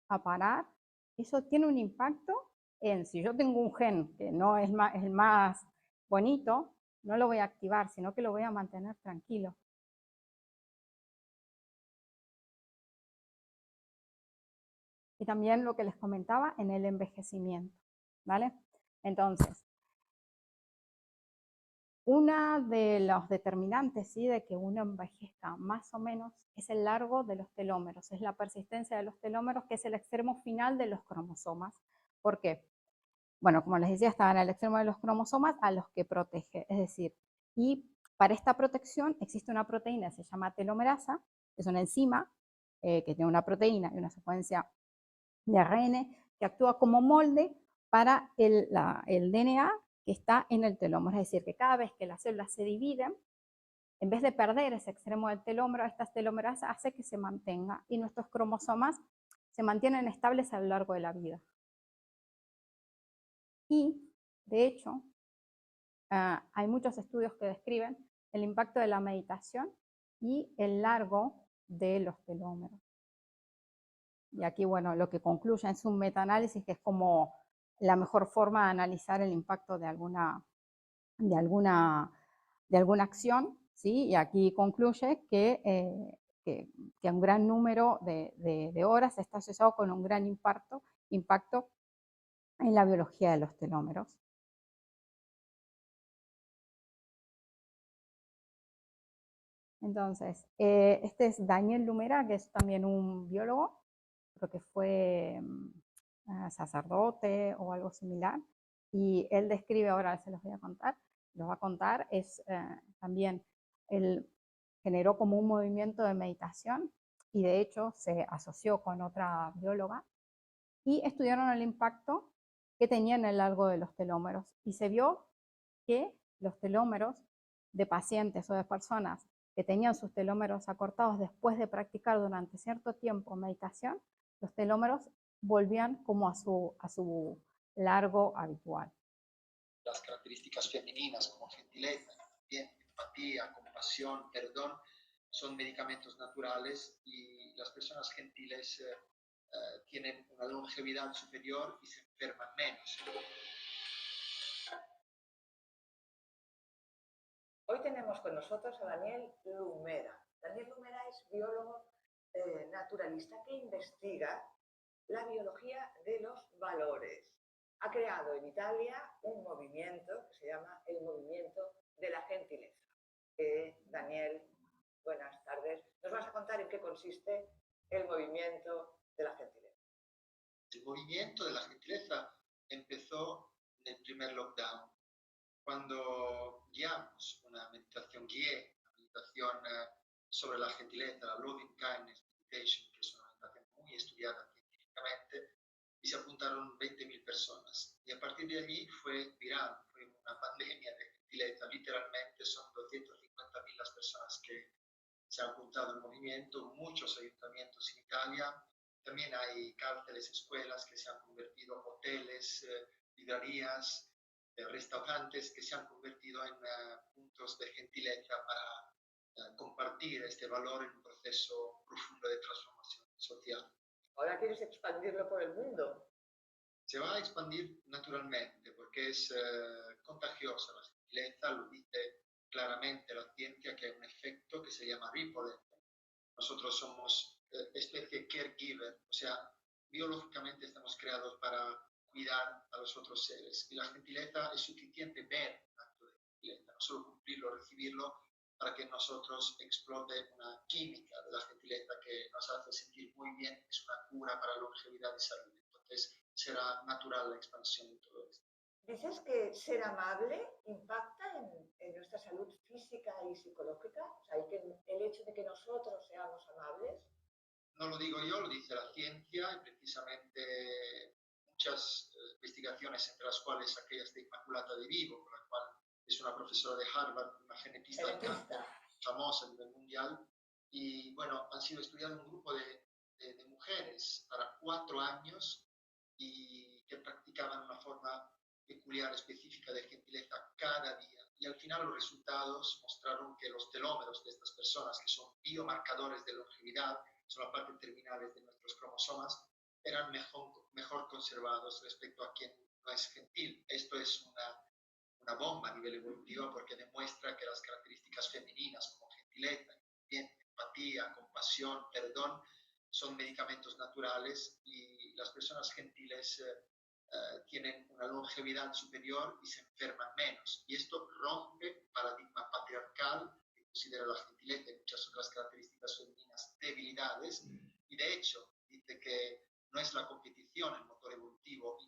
a parar, eso tiene un impacto en, si yo tengo un gen que no es el más bonito, no lo voy a activar, sino que lo voy a mantener tranquilo. Y también lo que les comentaba en el envejecimiento, ¿vale? Entonces, una de los determinantes, ¿sí? De que uno envejezca más o menos es el largo de los telómeros, es la persistencia de los telómeros, que es el extremo final de los cromosomas. ¿Por qué? Bueno, como les decía, están al extremo de los cromosomas a los que protege, es decir, y para esta protección existe una proteína, se llama telomerasa, que es una enzima que tiene una proteína y una secuencia de ARN que actúa como molde para el DNA que está en el telómero. Es decir, que cada vez que las células se dividen, en vez de perder ese extremo del telómero, esta telomerasa hace que se mantenga y nuestros cromosomas se mantienen estables a lo largo de la vida. Y, de hecho, hay muchos estudios que describen el impacto de la meditación y el largo de los telómeros. Y aquí, bueno, lo que concluye es un metaanálisis que es como la mejor forma de analizar el impacto de alguna acción, ¿sí? Y aquí concluye que un gran número de horas está asociado con un gran impacto en la biología de los telómeros. Entonces, este es Daniel Lumera, que es también un biólogo, creo que fue sacerdote o algo similar, y él describe, ahora se los voy a contar, lo va a contar, es también, él generó como un movimiento de meditación, y de hecho se asoció con otra bióloga, y estudiaron el impacto que tenían a lo largo de los telómeros, y se vio que los telómeros de pacientes o de personas que tenían sus telómeros acortados después de practicar durante cierto tiempo meditación, los telómeros volvían como a su largo habitual. Las características femeninas como gentileza, empatía, compasión, perdón, son medicamentos naturales y las personas gentiles tienen una longevidad superior y se enferman menos. Hoy tenemos con nosotros a Daniel Lumera. Daniel Lumera es biólogo naturalista que investiga la biología de los valores. Ha creado en Italia un movimiento que se llama el movimiento de la gentileza. Daniel, buenas tardes. Nos vas a contar en qué consiste el movimiento de la gentileza. El movimiento de la gentileza empezó en el primer lockdown, cuando guiamos una meditación sobre la gentileza, la Loving Kindness Meditation, que es una meditación muy estudiada científicamente, y se apuntaron 20.000 personas. Y a partir de allí fue viral, fue una pandemia de gentileza. Literalmente son 250.000 las personas que se han apuntado al movimiento, muchos ayuntamientos en Italia. También hay cárceles, escuelas que se han convertido en hoteles, librerías, restaurantes que se han convertido en puntos de gentileza para compartir este valor en un proceso profundo de transformación social. Ahora quieres expandirlo por el mundo. Se va a expandir naturalmente porque es contagiosa la gentileza, lo dice claramente la ciencia, que hay un efecto que se llama ripple effect. Nosotros somos especie caregiver, o sea, biológicamente estamos creados para cuidar a los otros seres. Y la gentileza es suficiente ver un acto de gentileza, no solo cumplirlo, recibirlo, para que en nosotros explote una química de la gentileza que nos hace sentir muy bien, es una cura para la longevidad y salud. Entonces será natural la expansión de todo esto. ¿Dices que ser amable impacta en nuestra salud física y psicológica? O sea, el hecho de que nosotros seamos amables. No lo digo yo, lo dice la ciencia, y precisamente muchas investigaciones, entre las cuales aquellas de Inmaculata de Vivo, con la cual es una profesora de Harvard, una genetista del cáncer famosa a nivel mundial, y bueno, han sido estudiando un grupo de mujeres para 4 años y que practicaban una forma peculiar, específica de gentileza cada día. Y al final los resultados mostraron que los telómeros de estas personas, que son biomarcadores de longevidad, son la parte terminales de nuestros cromosomas, eran mejor conservados respecto a quien no es gentil. Esto es una bomba a nivel evolutivo porque demuestra que las características femeninas como gentileza, empatía, compasión, perdón, son medicamentos naturales y las personas gentiles tienen una longevidad superior y se enferman menos. Y esto rompe el paradigma patriarcal que considera la gentileza y muchas otras características femeninas debilidades, y de hecho dice que no es la competición el motor evolutivo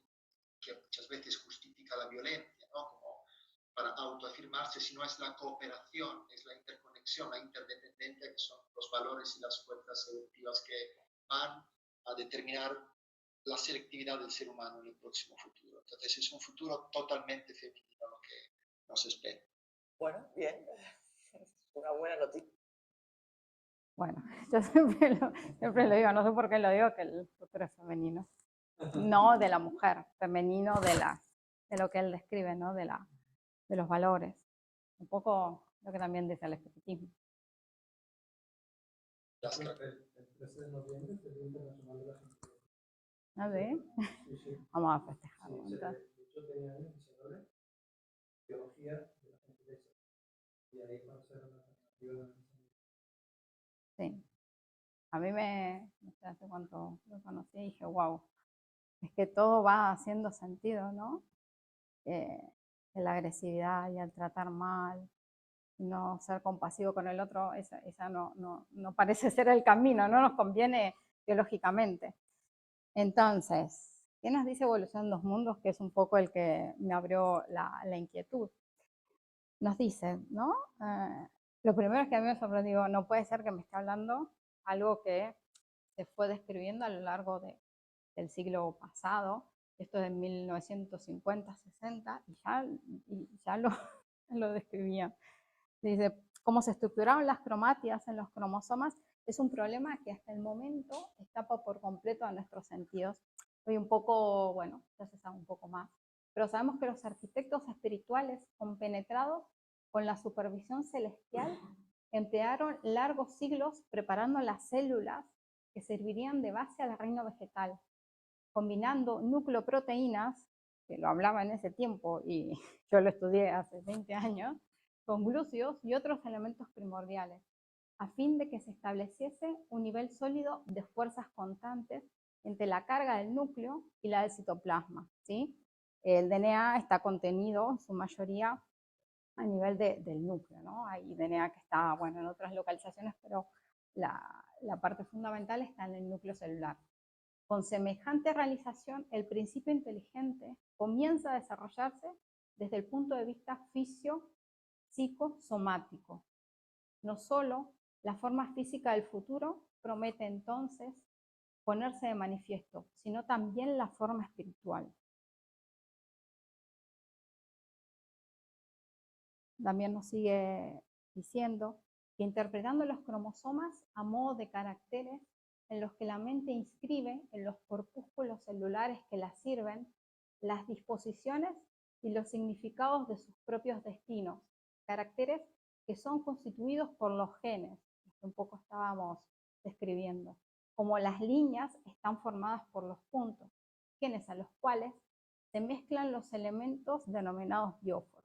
que muchas veces justifica la violencia, ¿no? Como para autoafirmarse, sino es la cooperación, es la interconexión, la interdependencia, que son los valores y las fuerzas evolutivas que van a determinar la selectividad del ser humano en el próximo futuro. Entonces es un futuro totalmente femenino lo que nos espera. Bueno, bien. Una buena noticia. Bueno, yo siempre lo digo, no sé por qué lo digo, que el futuro es femenino. No de la mujer, femenino de lo que él describe, ¿no? De los valores. Un poco lo que también dice el espiritismo. El 13 de noviembre es el Día Internacional de la Gente. ¿Ah, sí? Sí, sí. Vamos a festejar. Sí, de hecho, tenía años que se llama biología de la gentileza. Y ahí para hacer una alternativa de la Sí. A mí no sé hace cuánto lo conocí y dije, wow, es que todo va haciendo sentido, ¿no? La agresividad y el tratar mal, no ser compasivo con el otro, esa no parece ser el camino, no nos conviene biológicamente. Entonces, ¿qué nos dice Evolución en dos Mundos? Que es un poco el que me abrió la inquietud. Nos dice, ¿no? Lo primero es que a mí me sorprendió, no puede ser que me esté hablando algo que se fue describiendo a lo largo del siglo pasado, esto de 1950, 60, y ya lo describía. Dice, cómo se estructuraron las cromátidas en los cromosomas es un problema que hasta el momento escapa por completo a nuestros sentidos. Hoy un poco, bueno, ya se sabe un poco más, pero sabemos que los arquitectos espirituales compenetrados con la supervisión celestial emplearon largos siglos preparando las células que servirían de base al reino vegetal, combinando nucleoproteínas, que lo hablaba en ese tiempo y yo lo estudié hace 20 años, con glúcidos y otros elementos primordiales, a fin de que se estableciese un nivel sólido de fuerzas constantes entre la carga del núcleo y la del citoplasma, ¿sí? El DNA está contenido en su mayoría a nivel del núcleo, ¿no? Hay DNA que está, bueno, en otras localizaciones, pero la parte fundamental está en el núcleo celular. Con semejante realización, el principio inteligente comienza a desarrollarse desde el punto de vista psicosomático. No solo la forma física del futuro promete entonces ponerse de manifiesto, sino también la forma espiritual. También nos sigue diciendo que interpretando los cromosomas a modo de caracteres en los que la mente inscribe en los corpúsculos celulares que la sirven las disposiciones y los significados de sus propios destinos, caracteres que son constituidos por los genes, que un poco estábamos describiendo, como las líneas están formadas por los puntos, genes a los cuales se mezclan los elementos denominados bióforos.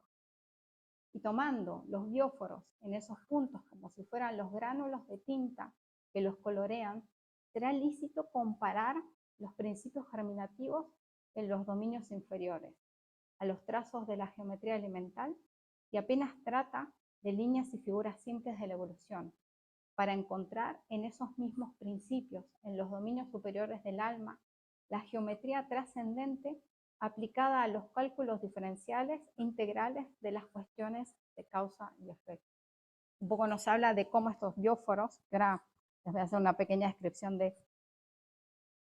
Y tomando los bióforos en esos puntos como si fueran los gránulos de tinta que los colorean, será lícito comparar los principios germinativos en los dominios inferiores a los trazos de la geometría elemental y apenas trata de líneas y figuras simples de la evolución, para encontrar en esos mismos principios, en los dominios superiores del alma, la geometría trascendente aplicada a los cálculos diferenciales integrales de las cuestiones de causa y efecto. Un poco nos habla de cómo estos bióforos, que ahora les voy a hacer una pequeña descripción de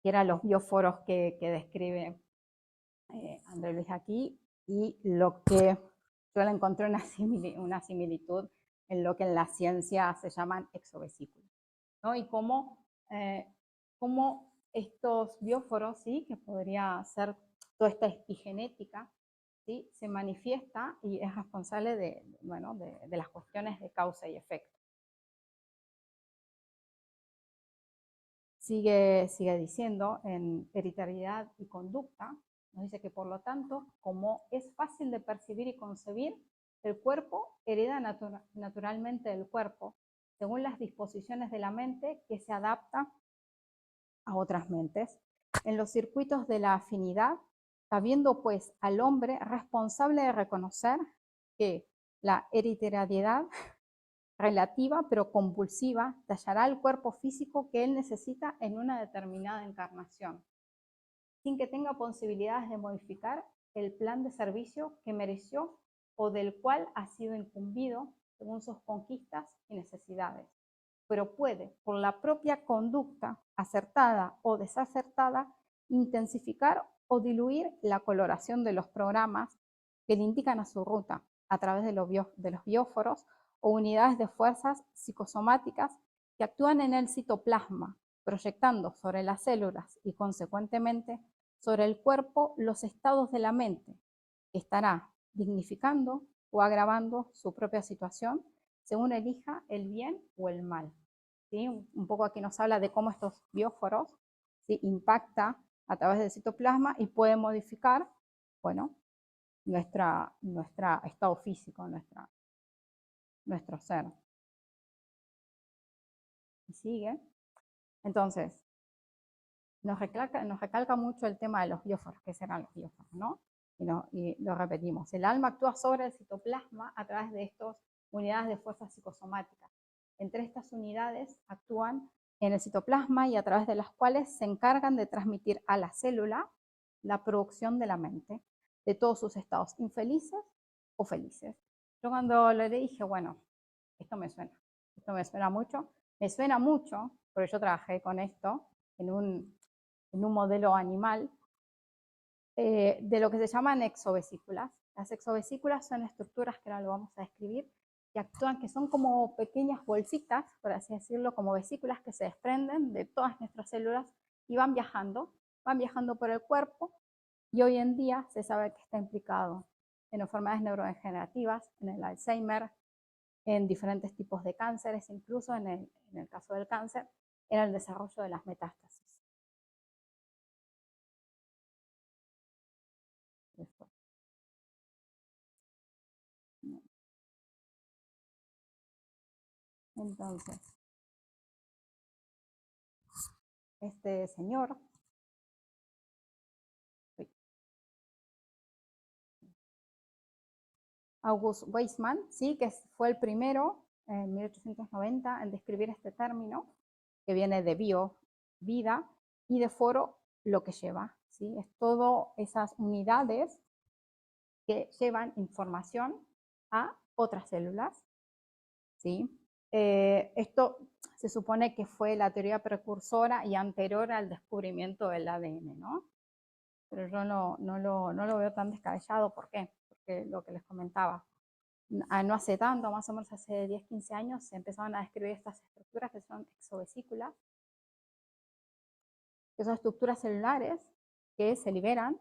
qué eran los bióforos que describe André Luis aquí, y lo que yo le encontré una similitud en lo que en la ciencia se llaman exovesículos, ¿no? Y cómo estos bióforos, ¿sí? Que podría ser toda esta epigenética, ¿sí? Se manifiesta y es responsable de las cuestiones de causa y efecto. Sigue diciendo en hereditariedad y conducta, nos dice que por lo tanto, como es fácil de percibir y concebir, el cuerpo hereda naturalmente del cuerpo, según las disposiciones de la mente que se adapta a otras mentes. En los circuitos de la afinidad, habiendo pues al hombre responsable de reconocer que la hereditariedad relativa pero compulsiva tallará el cuerpo físico que él necesita en una determinada encarnación, sin que tenga posibilidades de modificar el plan de servicio que mereció o del cual ha sido incumbido según sus conquistas y necesidades, pero puede, por la propia conducta acertada o desacertada, intensificar o diluir la coloración de los programas que le indican a su ruta a través de los bióforos o unidades de fuerzas psicosomáticas que actúan en el citoplasma, proyectando sobre las células y consecuentemente sobre el cuerpo los estados de la mente, que estará dignificando o agravando su propia situación según elija el bien o el mal. ¿Sí? Un poco aquí nos habla de cómo estos bióforos, ¿sí?, impacta a través del citoplasma y puede modificar, bueno, nuestro estado físico, nuestro ser. Y sigue. Entonces, nos recalca mucho el tema de los bióforos. ¿Qué serán los bióforos, no? Y lo repetimos. El alma actúa sobre el citoplasma a través de estas unidades de fuerzas psicosomáticas. Entre estas unidades actúan en el citoplasma y a través de las cuales se encargan de transmitir a la célula la producción de la mente, de todos sus estados infelices o felices. Yo cuando le dije, bueno, esto me suena mucho, porque yo trabajé con esto en un modelo animal, de lo que se llaman exovesículas. Las exovesículas son estructuras que ahora lo vamos a describir, que actúan, que son como pequeñas bolsitas, por así decirlo, como vesículas que se desprenden de todas nuestras células y van viajando por el cuerpo, y hoy en día se sabe que está implicado en enfermedades neurodegenerativas, en el Alzheimer, en diferentes tipos de cánceres, incluso en el caso del cáncer, en el desarrollo de las metástasis. Entonces, este señor, August Weismann, ¿sí?, que fue el primero en 1890 en describir este término, que viene de bio, vida, y de foro, lo que lleva, ¿sí? Es todas esas unidades que llevan información a otras células, ¿sí? Esto se supone que fue la teoría precursora y anterior al descubrimiento del ADN, ¿no? Pero yo no lo veo tan descabellado. ¿Por qué? Porque lo que les comentaba, no hace tanto, más o menos hace 10, 15 años, se empezaron a describir estas estructuras que son exovesículas, que son estructuras celulares que se liberan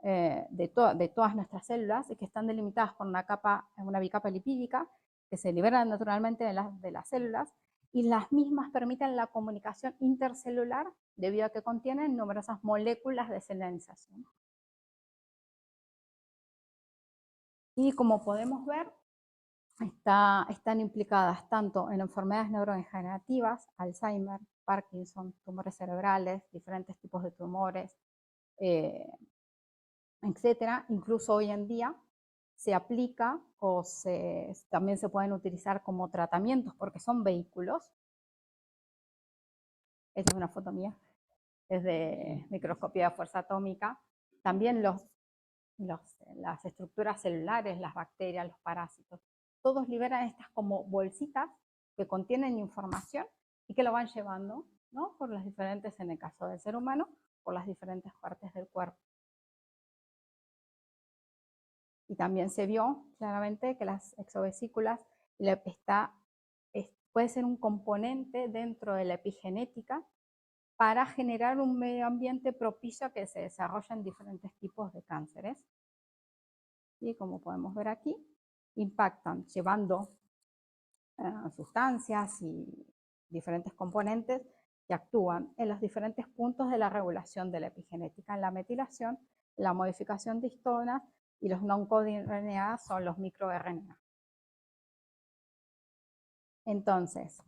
de todas nuestras células y que están delimitadas por una bicapa lipídica, que se liberan naturalmente de las células, y las mismas permiten la comunicación intercelular debido a que contienen numerosas moléculas de selenización. Y como podemos ver, están implicadas tanto en enfermedades neurodegenerativas, Alzheimer, Parkinson, tumores cerebrales, diferentes tipos de tumores, etcétera. Incluso hoy en día se aplica o también se pueden utilizar como tratamientos porque son vehículos. Esta es una foto mía, es de microscopía de fuerza atómica. También las estructuras celulares, las bacterias, los parásitos, todos liberan estas como bolsitas que contienen información y que lo van llevando, ¿no?, por las diferentes, en el caso del ser humano, por las diferentes partes del cuerpo. Y también se vio claramente que las exovesículas puede ser un componente dentro de la epigenética para generar un medio ambiente propicio a que se desarrollen diferentes tipos de cánceres. Y como podemos ver aquí, impactan llevando sustancias y diferentes componentes que actúan en los diferentes puntos de la regulación de la epigenética, en la metilación, la modificación de histonas, y los non-coding RNA son los microRNA. Entonces,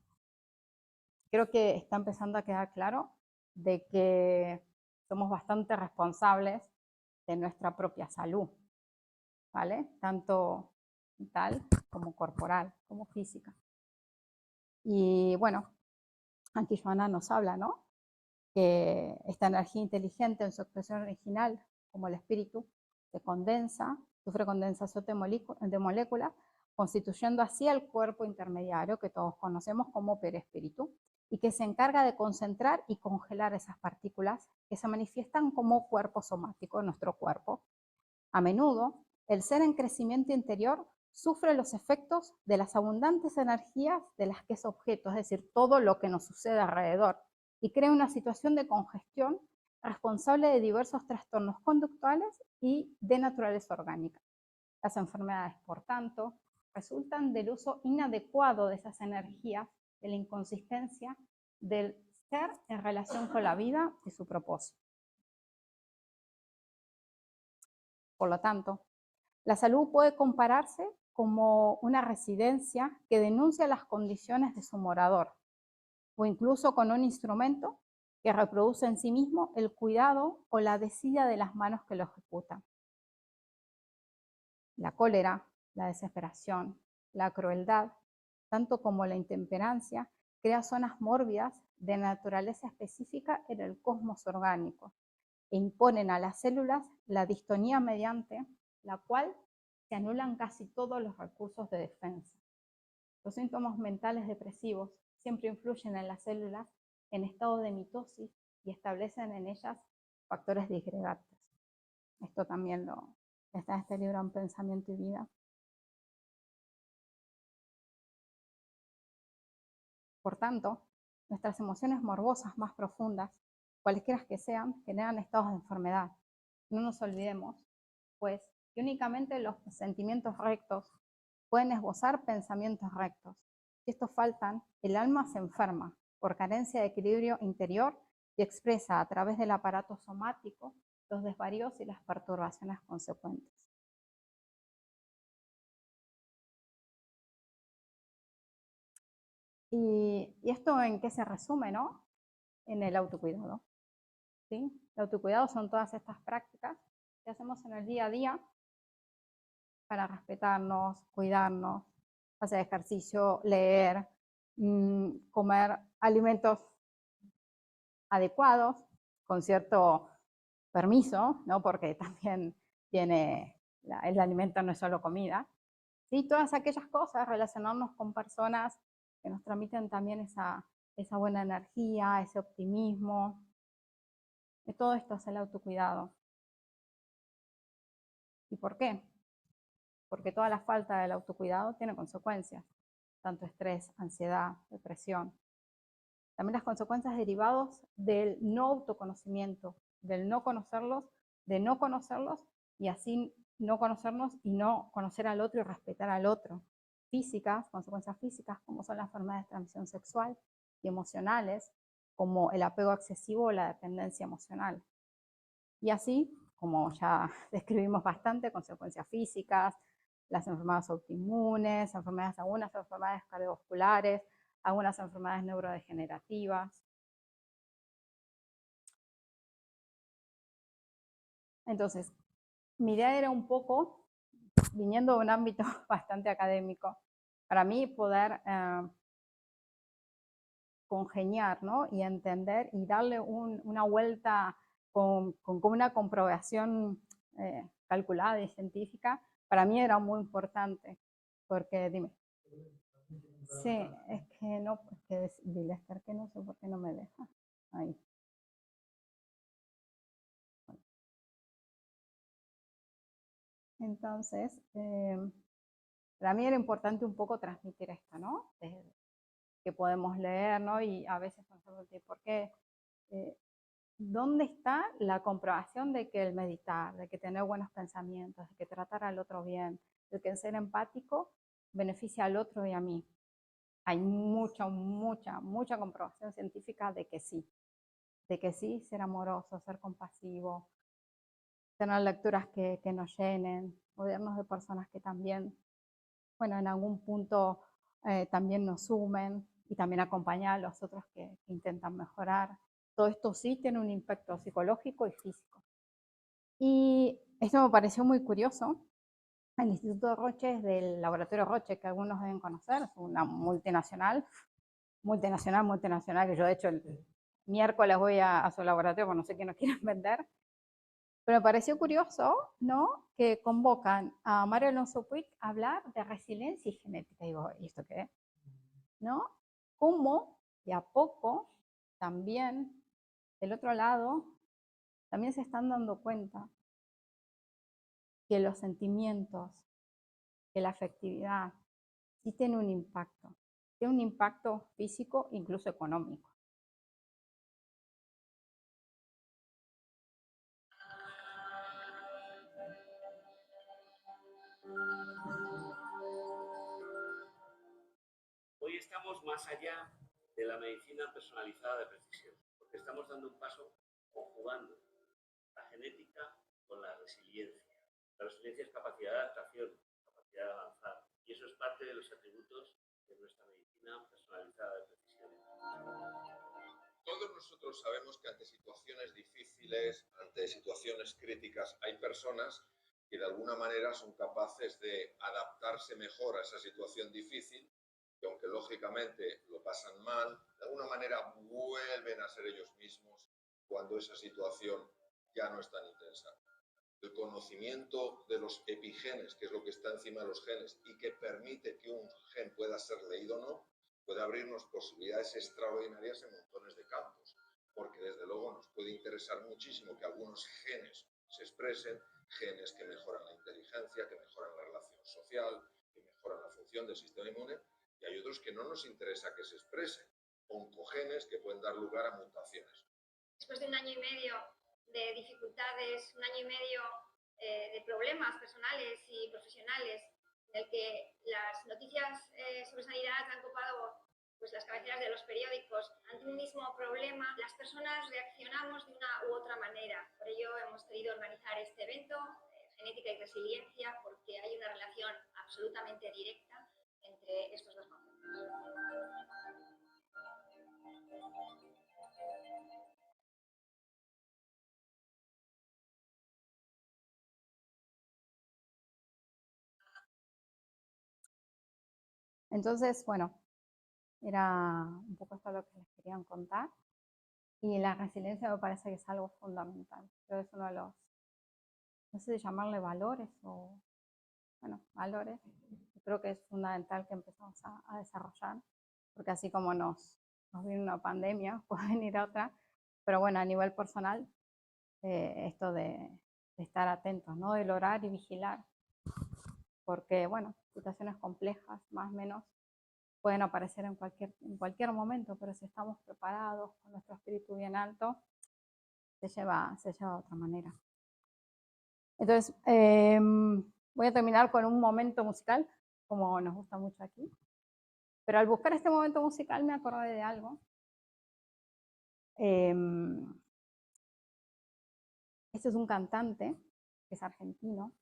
creo que está empezando a quedar claro de que somos bastante responsables de nuestra propia salud, ¿vale? Tanto mental como corporal, como física. Y bueno, aquí Joana nos habla, ¿no?, que esta energía inteligente en su expresión original, como el espíritu, se condensa, sufre condensación de moléculas, constituyendo así el cuerpo intermediario que todos conocemos como perispíritu, y que se encarga de concentrar y congelar esas partículas que se manifiestan como cuerpo somático en nuestro cuerpo. A menudo, el ser en crecimiento interior sufre los efectos de las abundantes energías de las que es objeto, es decir, todo lo que nos sucede alrededor, y crea una situación de congestión responsable de diversos trastornos conductuales y de naturaleza orgánica. Las enfermedades, por tanto, resultan del uso inadecuado de esas energías, de la inconsistencia del ser en relación con la vida y su propósito. Por lo tanto, la salud puede compararse como una residencia que denuncia las condiciones de su morador, o incluso con un instrumento que reproduce en sí mismo el cuidado o la desidia de las manos que lo ejecutan. La cólera, la desesperación, la crueldad, tanto como la intemperancia, crea zonas mórbidas de naturaleza específica en el cosmos orgánico e imponen a las células la distonía mediante la cual se anulan casi todos los recursos de defensa. Los síntomas mentales depresivos siempre influyen en las células en estado de mitosis y establecen en ellas factores disgregantes. Esto también está en este libro En Pensamiento y Vida. Por tanto, nuestras emociones morbosas más profundas, cualesquiera que sean, generan estados de enfermedad. No nos olvidemos, pues, que únicamente los sentimientos rectos pueden esbozar pensamientos rectos. Si estos faltan, el alma se enferma por carencia de equilibrio interior y expresa a través del aparato somático los desvaríos y las perturbaciones consecuentes. ¿Y esto en qué se resume, no? En el autocuidado. ¿Sí? El autocuidado son todas estas prácticas que hacemos en el día a día para respetarnos, cuidarnos, hacer ejercicio, leer, comer alimentos adecuados, con cierto permiso, ¿no? Porque también el alimento no es solo comida. ¿Sí? Todas aquellas cosas, relacionarnos con personas que nos transmiten también esa buena energía, ese optimismo. De todo esto es el autocuidado. ¿Y por qué? Porque toda la falta del autocuidado tiene consecuencias, tanto estrés, ansiedad, depresión. También las consecuencias derivadas del no autoconocimiento, del no conocerlos, de no conocerlos y así no conocernos y no conocer al otro y respetar al otro. Físicas, consecuencias físicas como son las enfermedades de transmisión sexual y emocionales, como el apego excesivo o la dependencia emocional. Y así, como ya describimos bastante, consecuencias físicas, las enfermedades autoinmunes, enfermedades agudas, enfermedades cardiovasculares, algunas enfermedades neurodegenerativas. Entonces, mi idea era un poco, viniendo de un ámbito bastante académico, para mí poder congeniar, ¿no? Y entender y darle una vuelta con una comprobación calculada y científica, para mí era muy importante, porque dime. Sí, es que no, es que dile a Esther que no sé por qué no me deja. Ahí. Entonces, para mí era importante un poco transmitir esto, ¿no? Que podemos leer, ¿no? Y a veces pensamos, ¿por qué? ¿Dónde está la comprobación de que el meditar, de que tener buenos pensamientos, de que tratar al otro bien, de que el ser empático beneficia al otro y a mí? Hay mucha comprobación científica de que sí, ser amoroso, ser compasivo, tener lecturas que nos llenen, rodearnos de personas que también, bueno, en algún punto también nos sumen y también acompañar a los otros que intentan mejorar. Todo esto sí tiene un impacto psicológico y físico. Y esto me pareció muy curioso. El Instituto Roche es del laboratorio Roche, que algunos deben conocer, es una multinacional, que yo de hecho el miércoles voy a su laboratorio, porque no sé qué nos quieren vender. Pero me pareció curioso, ¿no? Que convocan a Mario Alonso Puig a hablar de resiliencia y genética. Y digo, ¿y esto qué es? ¿No? Cómo de a poco también, del otro lado, también se están dando cuenta que los sentimientos, que la afectividad sí tiene un impacto físico, incluso económico. Hoy estamos más allá de la medicina personalizada de precisión, porque estamos dando un paso conjugando la genética con la resiliencia. La resiliencia es capacidad de adaptación, capacidad de avanzar, y eso es parte de los atributos de nuestra medicina personalizada de precisión. Todos nosotros sabemos que ante situaciones difíciles, ante situaciones críticas, hay personas que de alguna manera son capaces de adaptarse mejor a esa situación difícil, y aunque lógicamente lo pasan mal, de alguna manera vuelven a ser ellos mismos cuando esa situación ya no es tan intensa. El conocimiento de los epigenes, que es lo que está encima de los genes y que permite que un gen pueda ser leído o no, puede abrirnos posibilidades extraordinarias en montones de campos, porque desde luego nos puede interesar muchísimo que algunos genes se expresen, genes que mejoran la inteligencia, que mejoran la relación social, que mejoran la función del sistema inmune, y hay otros que no nos interesa que se expresen, oncogenes que pueden dar lugar a mutaciones. Después de un año y medio de dificultades, un año y medio de problemas personales y profesionales, en el que las noticias sobre sanidad han copado pues, las cabeceras de los periódicos, ante un mismo problema, las personas reaccionamos de una u otra manera. Por ello hemos querido organizar este evento, Genética y Resiliencia, porque hay una relación absolutamente directa entre estos dos conceptos. Entonces, bueno, era un poco esto lo que les querían contar. Y la resiliencia me parece que es algo fundamental. Creo que es uno de los, no sé si llamarle valores o, bueno, valores. Creo que es fundamental que empezamos a desarrollar, porque así como nos viene una pandemia, puede venir otra, pero bueno, a nivel personal, esto de estar atentos, ¿no? Del orar y vigilar, porque bueno, situaciones complejas, más o menos, pueden aparecer en cualquier momento, pero si estamos preparados, con nuestro espíritu bien alto, se lleva de otra manera. Entonces, voy a terminar con un momento musical, como nos gusta mucho aquí. Pero al buscar este momento musical me acordé de algo. Este es un cantante, que es argentino,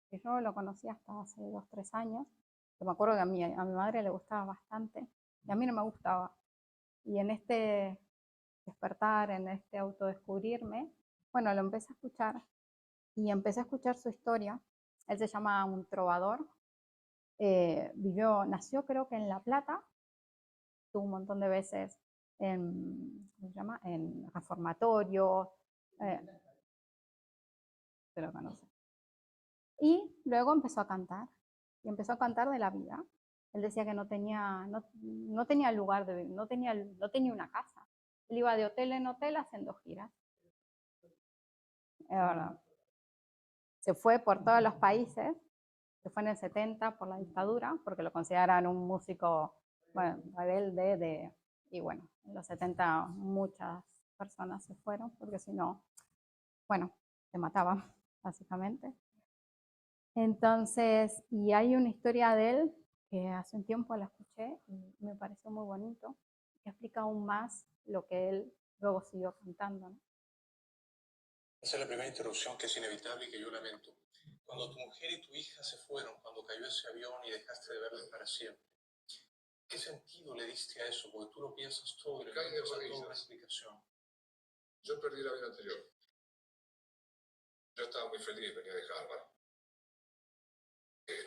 que yo lo conocí hasta hace 2 o 3 años, que me acuerdo que a mi madre le gustaba bastante, y a mí no me gustaba. Y en este despertar, en este autodescubrirme, bueno, lo empecé a escuchar, y empecé a escuchar su historia. Él se llama Un Trovador, nació creo que en La Plata, estuvo un montón de veces en, ¿cómo se llama? En reformatorio, se lo conoce. Y luego empezó a cantar, y empezó a cantar de la vida. Él decía que no tenía lugar de vivir, no tenía una casa. Él iba de hotel en hotel haciendo giras. Es verdad. Se fue por todos los países, se fue en el 70 por la dictadura, porque lo consideraban un músico, bueno, rebelde, y bueno, en los 70 muchas personas se fueron, porque si no, bueno, se mataban, básicamente. Entonces, y hay una historia de él, que hace un tiempo la escuché, y me pareció muy bonito, que explica aún más lo que él luego siguió cantando, ¿no? Esa es la primera interrupción que es inevitable y que yo lamento. Cuando tu mujer y tu hija se fueron, cuando cayó ese avión y dejaste de verles para siempre, ¿qué sentido le diste a eso? Porque tú lo piensas todo y le das toda una explicación. Yo perdí la vida anterior. Yo estaba muy feliz, venía de Harvard.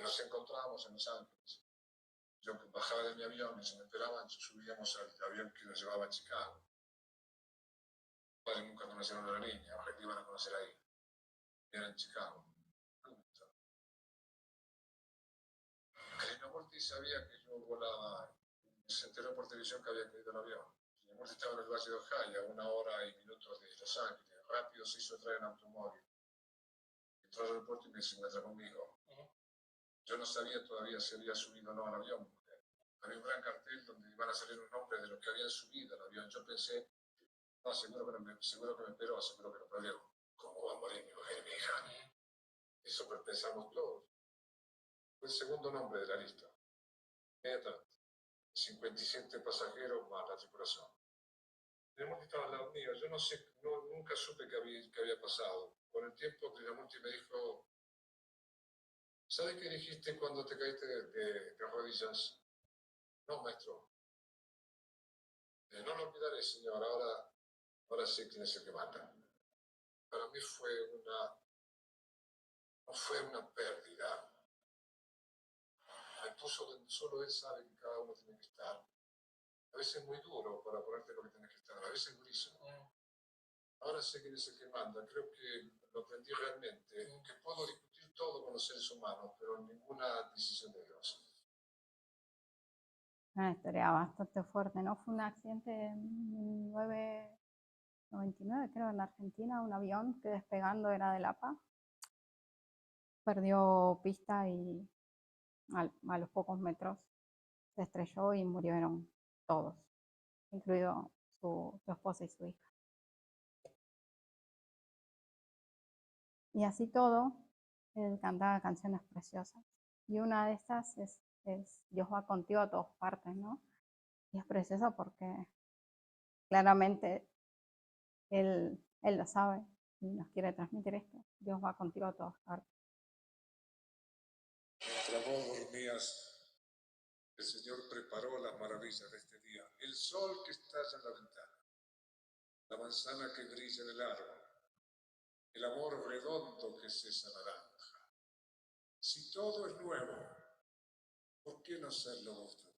Nos encontrábamos en Los Ángeles. Yo bajaba de mi avión y se me esperaban, subíamos al avión que nos llevaba a Chicago. Mis padres nunca conocieron a la niña, ahora que iban a conocer ahí. Era en Chicago. Señor Morty sabía que yo volaba, se enteró por televisión que había caído el avión. Señor Morty estaba en el Valle de Ohio, a 1 hora y minutos de Los Ángeles. Rápido se hizo traer en automóvil. Entró al aeropuerto y se encuentra conmigo. Yo no sabía todavía si había subido o no al avión. Había un gran cartel donde iban a salir un nombre de los que habían subido al avión. Yo pensé, no, seguro que me esperó, seguro que lo perdieron. ¿Cómo va a morir mi mujer y mi hija? Eso pensamos todos. Fue el segundo nombre de la lista. Inmediatamente. 57 pasajeros más la tripulación. Tenemos que estar al lado mío. Yo no sé, nunca supe qué había pasado. Con el tiempo, Tridamonti me dijo, ¿sabes qué dijiste cuando te caíste de rodillas? No, maestro. No lo olvidaré, señor. Ahora sé quién es el que mata. Para mí no fue una pérdida. Me puso donde solo él sabe que cada uno tiene que estar. A veces es muy duro para ponerte lo que tienes que estar, a veces es durísimo. Ahora sé quién es el que manda. Creo que lo aprendí realmente. Que puedo discutir todo con los seres humanos, pero ninguna decisión de Dios. Una historia bastante fuerte, ¿no? Fue un accidente en 1999, creo, en Argentina, un avión que despegando era de La Paz. Perdió pista y a los pocos metros se estrelló y murieron todos, incluido su esposa y su hija. Y así todo, él cantaba canciones preciosas. Y una de estas es Dios va contigo a todas partes, ¿no? Y es preciosa porque claramente Él lo sabe y nos quiere transmitir esto. Dios va contigo a todas partes. Mientras vos dormías, el Señor preparó las maravillas de este día. El sol que estalla en la ventana, la manzana que brilla en el árbol, el amor redondo que cesa naranja. Si todo es nuevo, ¿por qué no serlo vos también?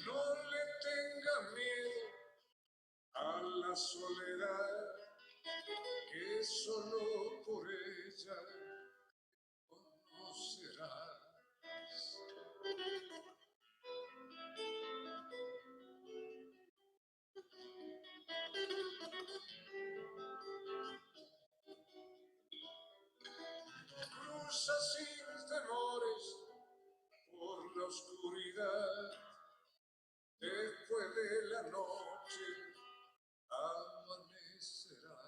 No le tenga miedo a la soledad, que solo por ella conocerás. Cruza sin temores por la oscuridad, después de la noche amanecerá.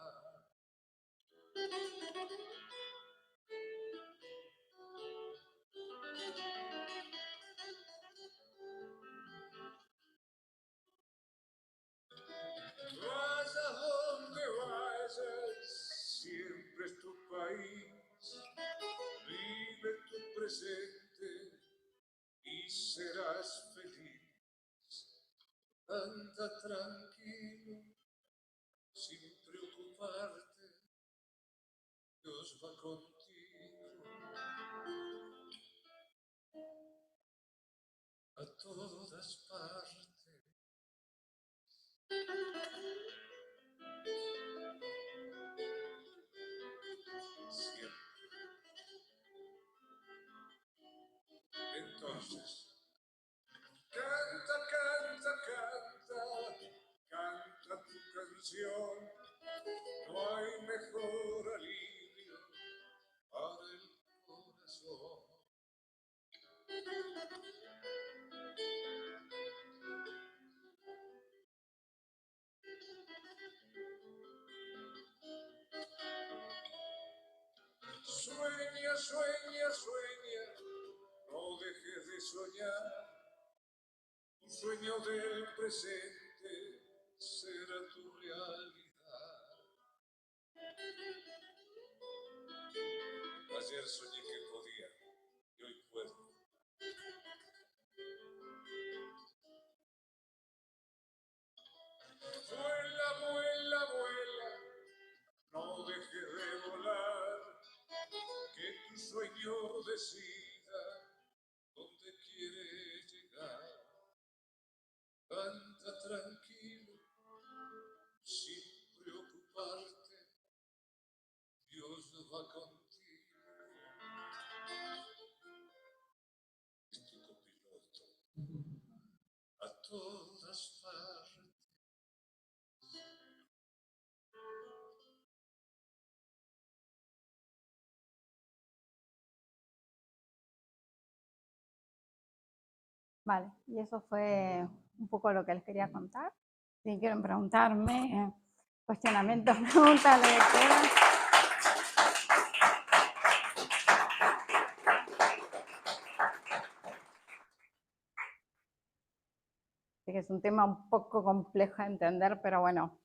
Vaya donde vayas, siempre es tu país, vive tu presente y serás feliz. Anda tranquilo, sin preocuparte, Dios va contigo a todas partes. Siempre. Entonces, canta, canta, canta, canta tu canción. No hay mejor alivio para el corazón. Sueña, sueña, sueña, no dejes de soñar. Un sueño del presente será tu realidad. Ayer soñé que podía y hoy puedo. Vuela, vuela, vuela, no dejes de volar, que tu sueño decida dónde quiere llegar. Anda tranquilo, sin preocuparte, Dios va contigo. Es tu copiloto. Vale, y eso fue un poco lo que les quería contar. Si quieren preguntarme, cuestionamientos, preguntas, lo que quieran. Así que es un tema un poco complejo de entender, pero bueno,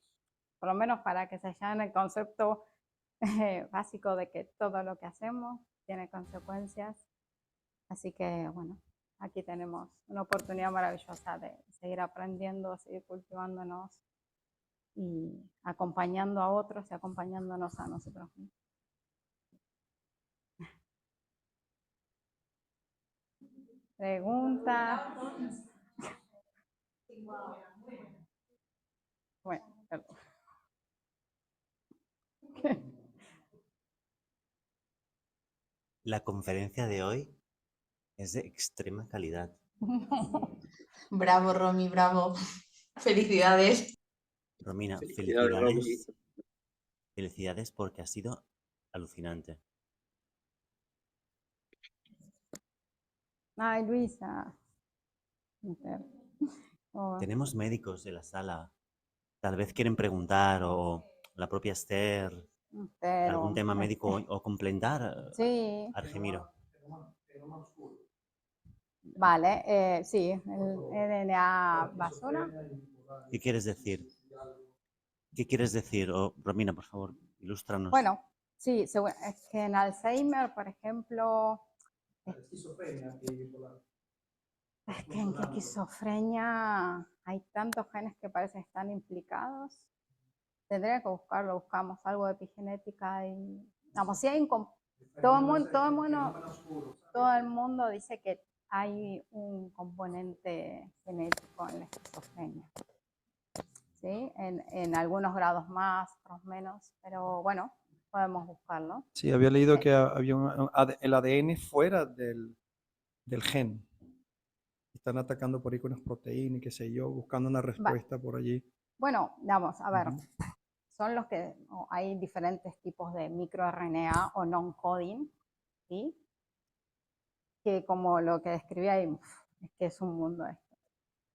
por lo menos para que se lleven el concepto básico de que todo lo que hacemos tiene consecuencias. Así que bueno, aquí tenemos una oportunidad maravillosa de seguir aprendiendo, seguir cultivándonos y acompañando a otros y acompañándonos a nosotros mismos. Preguntas. Bueno, perdón. La conferencia de hoy es de extrema calidad. Bravo, Romy, bravo. Felicidades. Romina, Felicidades, Romy. felicidades. Felicidades porque ha sido alucinante. Ay, Luisa. Tenemos médicos en la sala. Tal vez quieren preguntar o la propia Esther, algún tema médico o complementar. Sí. Argemiro. Vale, sí, el RNA basura. ¿Qué quieres decir? ¿Qué quieres decir? Romina, por favor, ilústranos. Bueno, sí, es que en Alzheimer, por ejemplo, es que en esquizofrenia hay tantos genes que parecen estar implicados. Tendría que buscarlo, buscamos algo de epigenética y, vamos, si hay todo el mundo dice que hay un componente genético en la esquizofrenia. ¿Sí? En algunos grados más, otros menos, pero bueno, podemos buscarlo. Sí, había leído que había el ADN fuera del gen. Están atacando por ahí con unas proteínas y qué sé yo, buscando una respuesta por allí. Bueno, vamos, a ver, son los que hay diferentes tipos de microRNA o non-coding, ¿sí? Que como lo que describí ahí, es que es un mundo esto,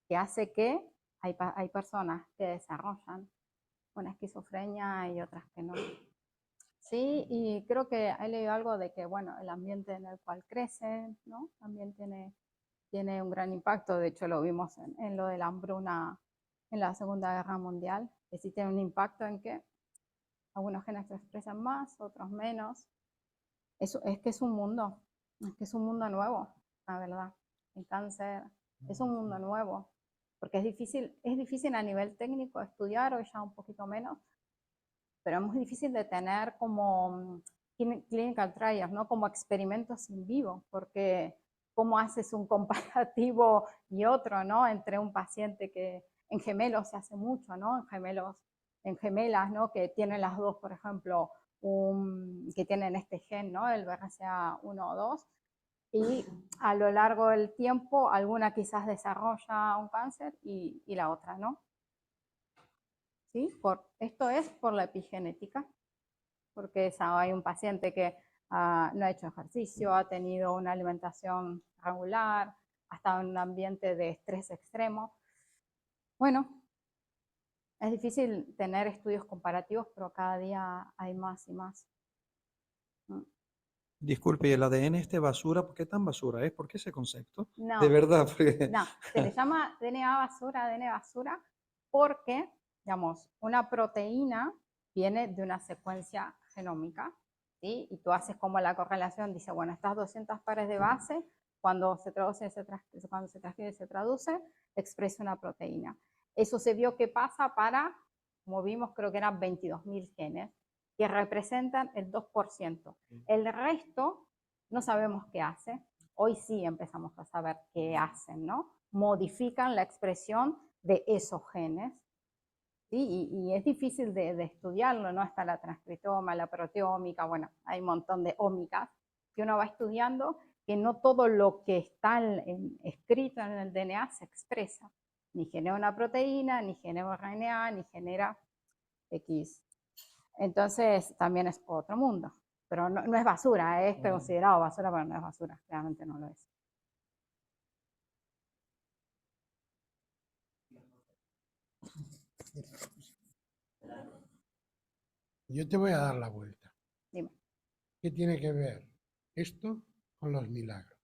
que hace que hay personas que desarrollan una esquizofrenia y otras que no. Sí, y creo que he leído algo de que, bueno, el ambiente en el cual crecen, ¿no? También tiene un gran impacto. De hecho, lo vimos en lo de la hambruna en la Segunda Guerra Mundial, que sí tiene un impacto en que algunos genes se expresan más, otros menos. Es que es un mundo nuevo, la verdad. El cáncer es un mundo nuevo, porque es difícil a nivel técnico estudiar, hoy ya un poquito menos, pero es muy difícil de tener como clinical trials, ¿no? Como experimentos in vivo, porque cómo haces un comparativo y otro, ¿no? Entre un paciente que en gemelos se hace mucho, ¿no? En gemelas, ¿no? Que tienen las dos, por ejemplo, que tienen este gen, ¿no? El BRCA1 o 2, y a lo largo del tiempo alguna quizás desarrolla un cáncer y la otra, ¿no? ¿Sí? Esto es por la epigenética, porque hay un paciente que no ha hecho ejercicio, ha tenido una alimentación regular, ha estado en un ambiente de estrés extremo. Bueno, es difícil tener estudios comparativos, pero cada día hay más y más. Disculpe, ¿y el ADN es de basura? ¿Por qué tan basura es? ¿Por qué ese concepto? No, De verdad. Porque... no, se le llama DNA basura, porque, digamos, una proteína viene de una secuencia genómica, ¿sí? Y tú haces como la correlación, dice, bueno, estas 200 pares de base, cuando se traduce, cuando se transcribe y se traduce, expresa una proteína. Eso se vio que pasa para, como vimos, creo que eran 22.000 genes, que representan el 2%. El resto no sabemos qué hace. Hoy sí empezamos a saber qué hacen, ¿no? Modifican la expresión de esos genes, ¿sí? Y es difícil de estudiarlo, ¿no? Está la transcriptoma, la proteómica, bueno, hay un montón de ómicas que uno va estudiando, que no todo lo que está escrito en el DNA se expresa. Ni genera una proteína, ni genera RNA, ni genera X. Entonces también es otro mundo. Pero no es basura, es considerado basura, pero no es basura, realmente no lo es. Yo te voy a dar la vuelta. Dime. ¿Qué tiene que ver esto con los milagros?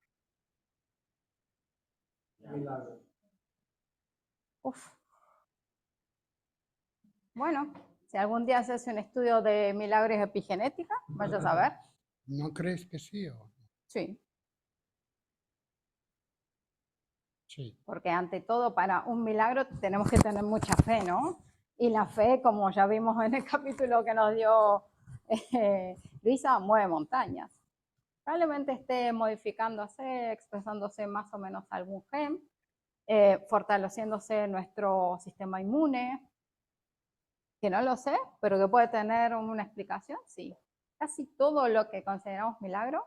Milagros. Uf. Bueno, si algún día haces un estudio de milagros y epigenética, vaya a saber. ¿No crees que sí o no? Sí. Sí. Porque ante todo, para un milagro tenemos que tener mucha fe, ¿no? Y la fe, como ya vimos en el capítulo que nos dio Luisa, mueve montañas. Probablemente esté modificándose, expresándose más o menos algún gen, fortaleciéndose nuestro sistema inmune, que no lo sé, pero que puede tener una explicación, sí. Casi todo lo que consideramos milagro,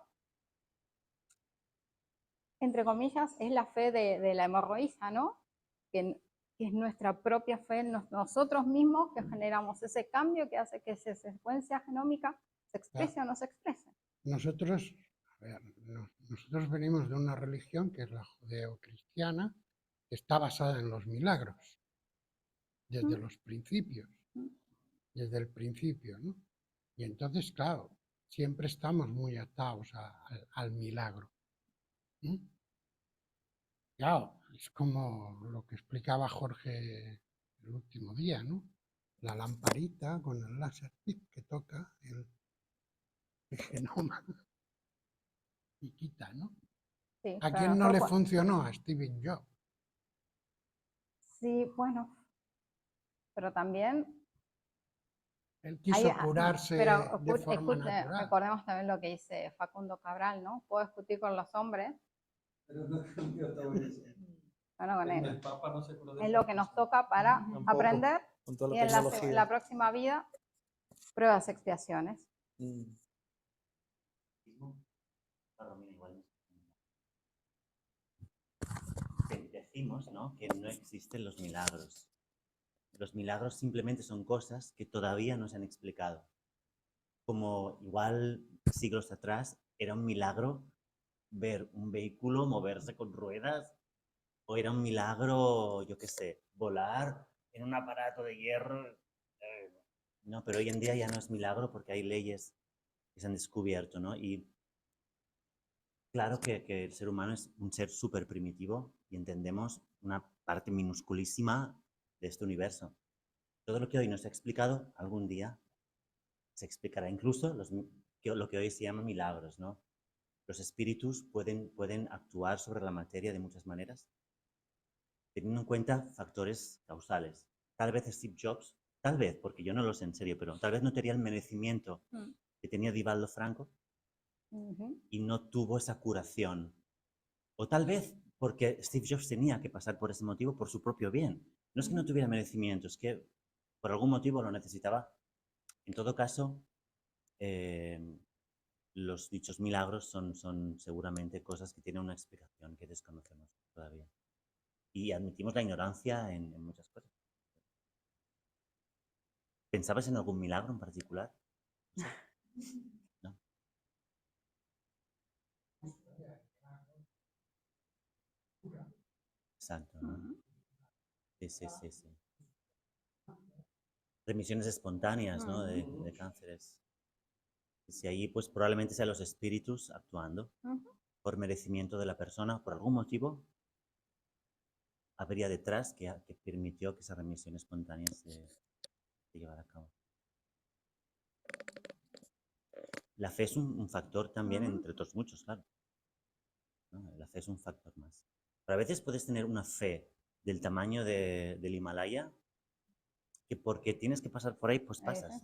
entre comillas, es la fe de la hemorroísa, ¿no? Que es nuestra propia fe en nosotros mismos que generamos ese cambio que hace que esa secuencia genómica se exprese o no se exprese. Nosotros, a ver, nosotros venimos de una religión que es la judeocristiana, que está basada en los milagros, desde los principios, desde el principio, ¿no? Y entonces, claro, siempre estamos muy atados al milagro. Claro, es como lo que explicaba Jorge el último día, ¿no? La lamparita con el láser que toca el genoma y quita, ¿no? Sí, ¿A quién no le funcionó? A Steven Jobs. Sí, bueno, pero también... Él quiso curarse de forma natural. Recordemos también lo que dice Facundo Cabral, ¿no? Puedo discutir con los hombres. Pero no cambió todo eso. Bueno, con él. El Papa no se curó de Es lo que nos toca para aprender con toda y la en tecnología. la próxima vida, pruebas, expiaciones. Decimos, ¿no?, que no existen los milagros. Los milagros simplemente son cosas que todavía no se han explicado. Como igual siglos atrás era un milagro ver un vehículo moverse con ruedas, o era un milagro, yo qué sé, volar en un aparato de hierro. No, pero hoy en día ya no es milagro porque hay leyes que se han descubierto, ¿no? Y claro que el ser humano es un ser súper primitivo y entendemos una parte minusculísima de este universo. Todo lo que hoy nos ha explicado, algún día se explicará, incluso lo que hoy se llama milagros, ¿no? Los espíritus pueden actuar sobre la materia de muchas maneras, teniendo en cuenta factores causales. Tal vez Steve Jobs, tal vez, porque yo no lo sé en serio, pero tal vez no tenía el merecimiento que tenía Divaldo Franco y no tuvo esa curación. O tal vez porque Steve Jobs tenía que pasar por ese motivo por su propio bien. No es que no tuviera merecimiento, es que por algún motivo lo necesitaba. En todo caso, los dichos milagros son seguramente cosas que tienen una explicación que desconocemos todavía. Y admitimos la ignorancia en muchas cosas. ¿Pensabas en algún milagro en particular? ¿No? Exacto, ¿no? Sí. Remisiones espontáneas, ¿no?, de cánceres. Si ahí, pues probablemente sean los espíritus actuando por merecimiento de la persona, por algún motivo habría detrás que permitió que esa remisión espontánea se llevara a cabo. La fe es un factor también, entre otros muchos, claro, ¿no? La fe es un factor más. Pero a veces puedes tener una fe del tamaño del Himalaya, que porque tienes que pasar por ahí, pues pasas.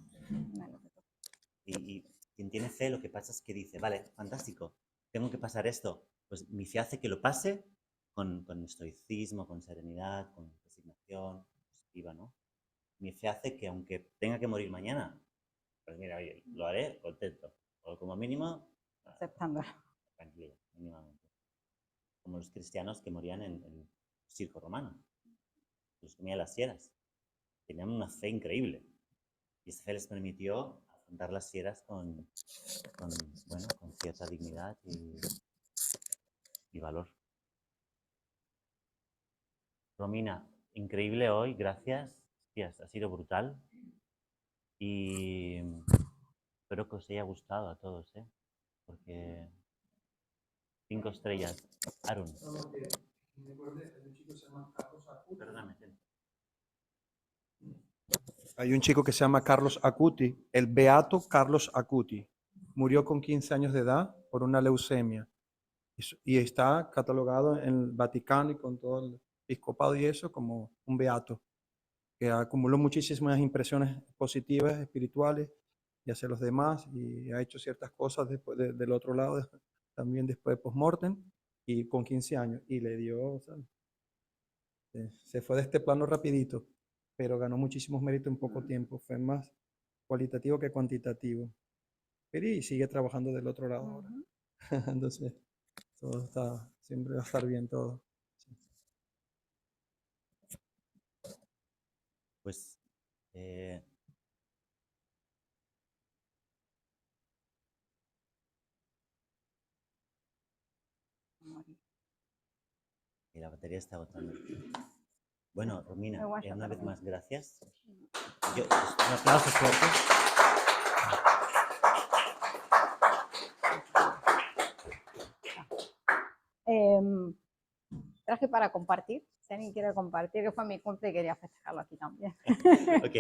Y quien tiene fe, lo que pasa es que dice, vale, fantástico, tengo que pasar esto. Pues mi fe hace que lo pase con estoicismo, con serenidad, con resignación positiva, ¿no? Mi fe hace que aunque tenga que morir mañana, pues mira, oye, lo haré contento. O como mínimo, aceptándolo. Tranquilo, mínimamente. Como los cristianos que morían en el circo romano. Los comían las fieras. Tenían una fe increíble. Y esa fe les permitió afrontar las fieras con cierta dignidad y valor. Romina, increíble hoy, gracias. Hostias, ha sido brutal. Y espero que os haya gustado a todos, ¿eh? Porque 5 estrellas. Aaron. Perdóname. Hay un chico que se llama Carlos Acuti, el beato Carlos Acuti. Murió con 15 años de edad por una leucemia. Y está catalogado en el Vaticano y con todo el episcopado y eso como un beato, que acumuló muchísimas impresiones positivas, espirituales, y hacia los demás, y ha hecho ciertas cosas después del otro lado, también después de post-mortem, y con 15 años, y le dio, o sea, se fue de este plano rapidito, pero ganó muchísimos méritos en poco tiempo, fue más cualitativo que cuantitativo, pero y sigue trabajando del otro lado ahora. Entonces, todo está, siempre va a estar bien todo. Pues y la batería está agotando. Bueno, Romina, una vez más, gracias. Un aplauso fuerte. Traje para compartir. Si alguien quiere compartir, que fue mi cumple y quería festejarlo aquí también. Ok,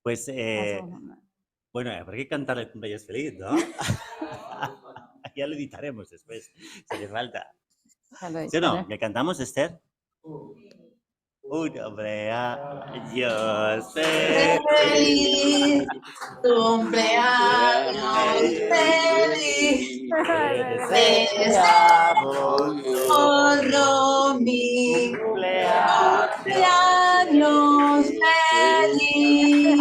pues bueno, habrá que cantar el cumpleaños feliz, ¿no? Ya lo editaremos después, si hace falta. ¿Sí o no? ¿Le cantamos, Esther? Un cumpleaños Feliz, cumpleaños feliz. Deseamos por Romy, cumpleaños feliz.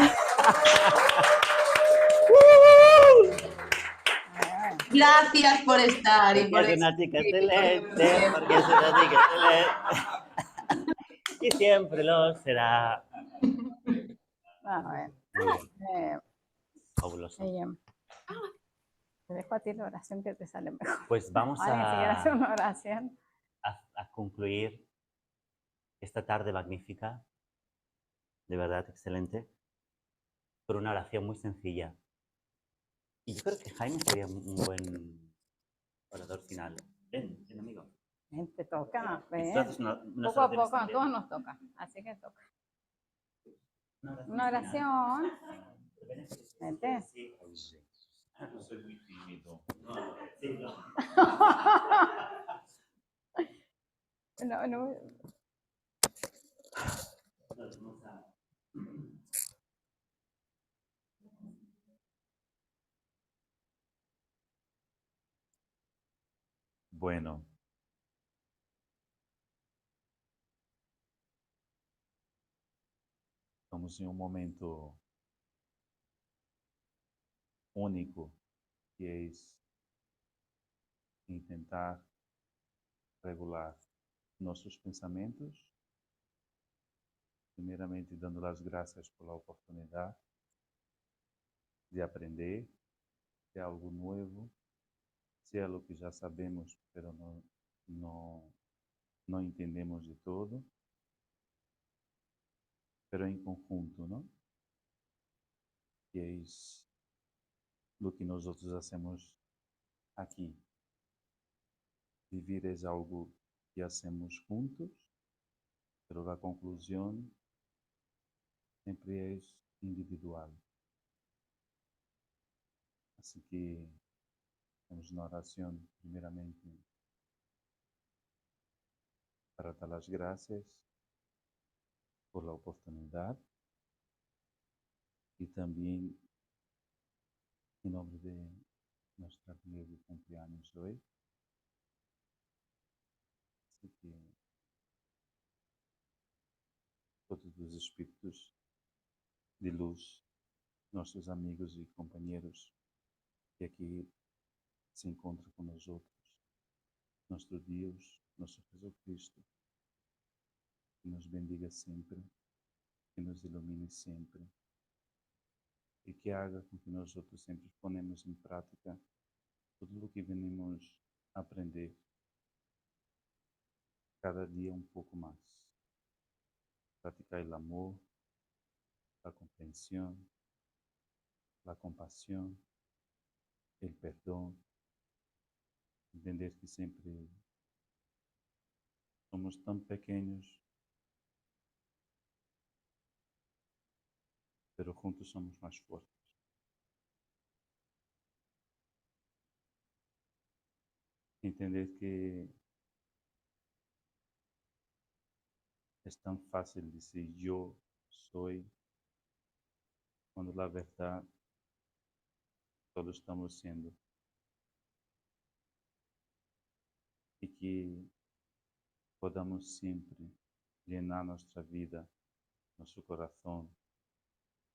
Gracias por estar y por es una chica excelente, porque es una chica excelente. Y siempre lo será. Fabuloso. Te dejo a ti la oración que te sale mejor. Pues vamos ¿Alguien si quiere hacer una oración? a concluir esta tarde magnífica, de verdad excelente, por una oración muy sencilla. Y yo creo que Jaime sería un buen orador final. Ven, amigo. Te toca, ven. Poco a poco a todos nos toca, así que toca. Una oración. Vente. No soy muy tímido. No. Bueno, estamos em um momento único, que é em tentar regular nossos pensamentos, primeiramente dando as graças pela oportunidade de aprender, se é algo novo, se é algo que já sabemos, pero não entendemos de todo, pero em conjunto, não? Que é o que nós outros hacemos aqui. Vivir é algo que hacemos juntos, pero la conclusión siempre es individual. Así que vamos na oración primeramente para dar las gracias por la oportunidad y también en nombre de nuestra amiga de cumpleaños hoy. Así que todos os espíritos de luz, nossos amigos e companheiros que aqui se encontram com nós outros, nosso Deus, nosso Jesus Cristo, que nos bendiga sempre, que nos ilumine sempre e que haga com que nós outros sempre ponemos em prática tudo o que venimos a aprender cada dia um pouco mais. Praticar o amor, a compreensão, la compasión, el perdón, entender que siempre somos tan pequeños, pero juntos somos más fuertes. Entender que es tan fácil decir yo soy, cuando la verdad todos estamos siendo. Y que podamos siempre llenar nuestra vida, nuestro corazón,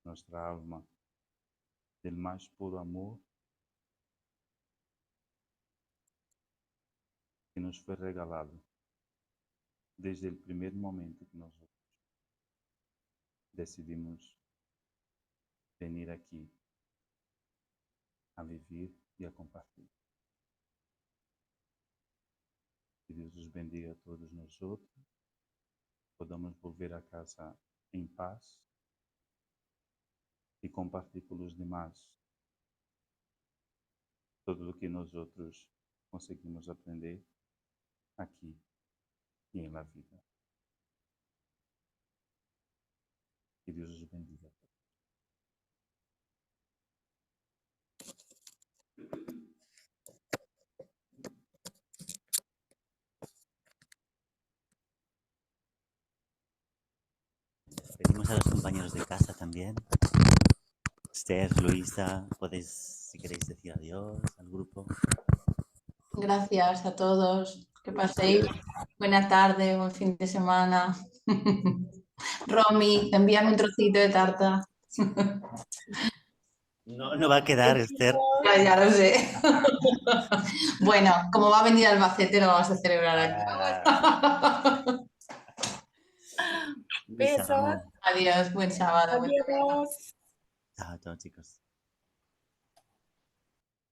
nuestra alma, del más puro amor que nos fue regalado desde el primer momento que nosotros decidimos venir aquí a vivir y a compartir. Que Dios os bendiga a todos nosotros, podamos volver a casa en paz y compartir con los demás todo lo que nosotros conseguimos aprender aquí y en la vida. Que Dios os bendiga. Pedimos a los compañeros de casa también. Esther, Luisa, podéis, si queréis decir adiós al grupo. Gracias a todos. Que paséis buena tarde, buen fin de semana. Romy, envíame un trocito de tarta. No va a quedar, Esther. Ya lo sé. Bueno, como va a venir Albacete, lo vamos a celebrar aquí. Luisa, Besos. Ramón. Adiós, buen sábado. Adiós. Chao, chao, chicos.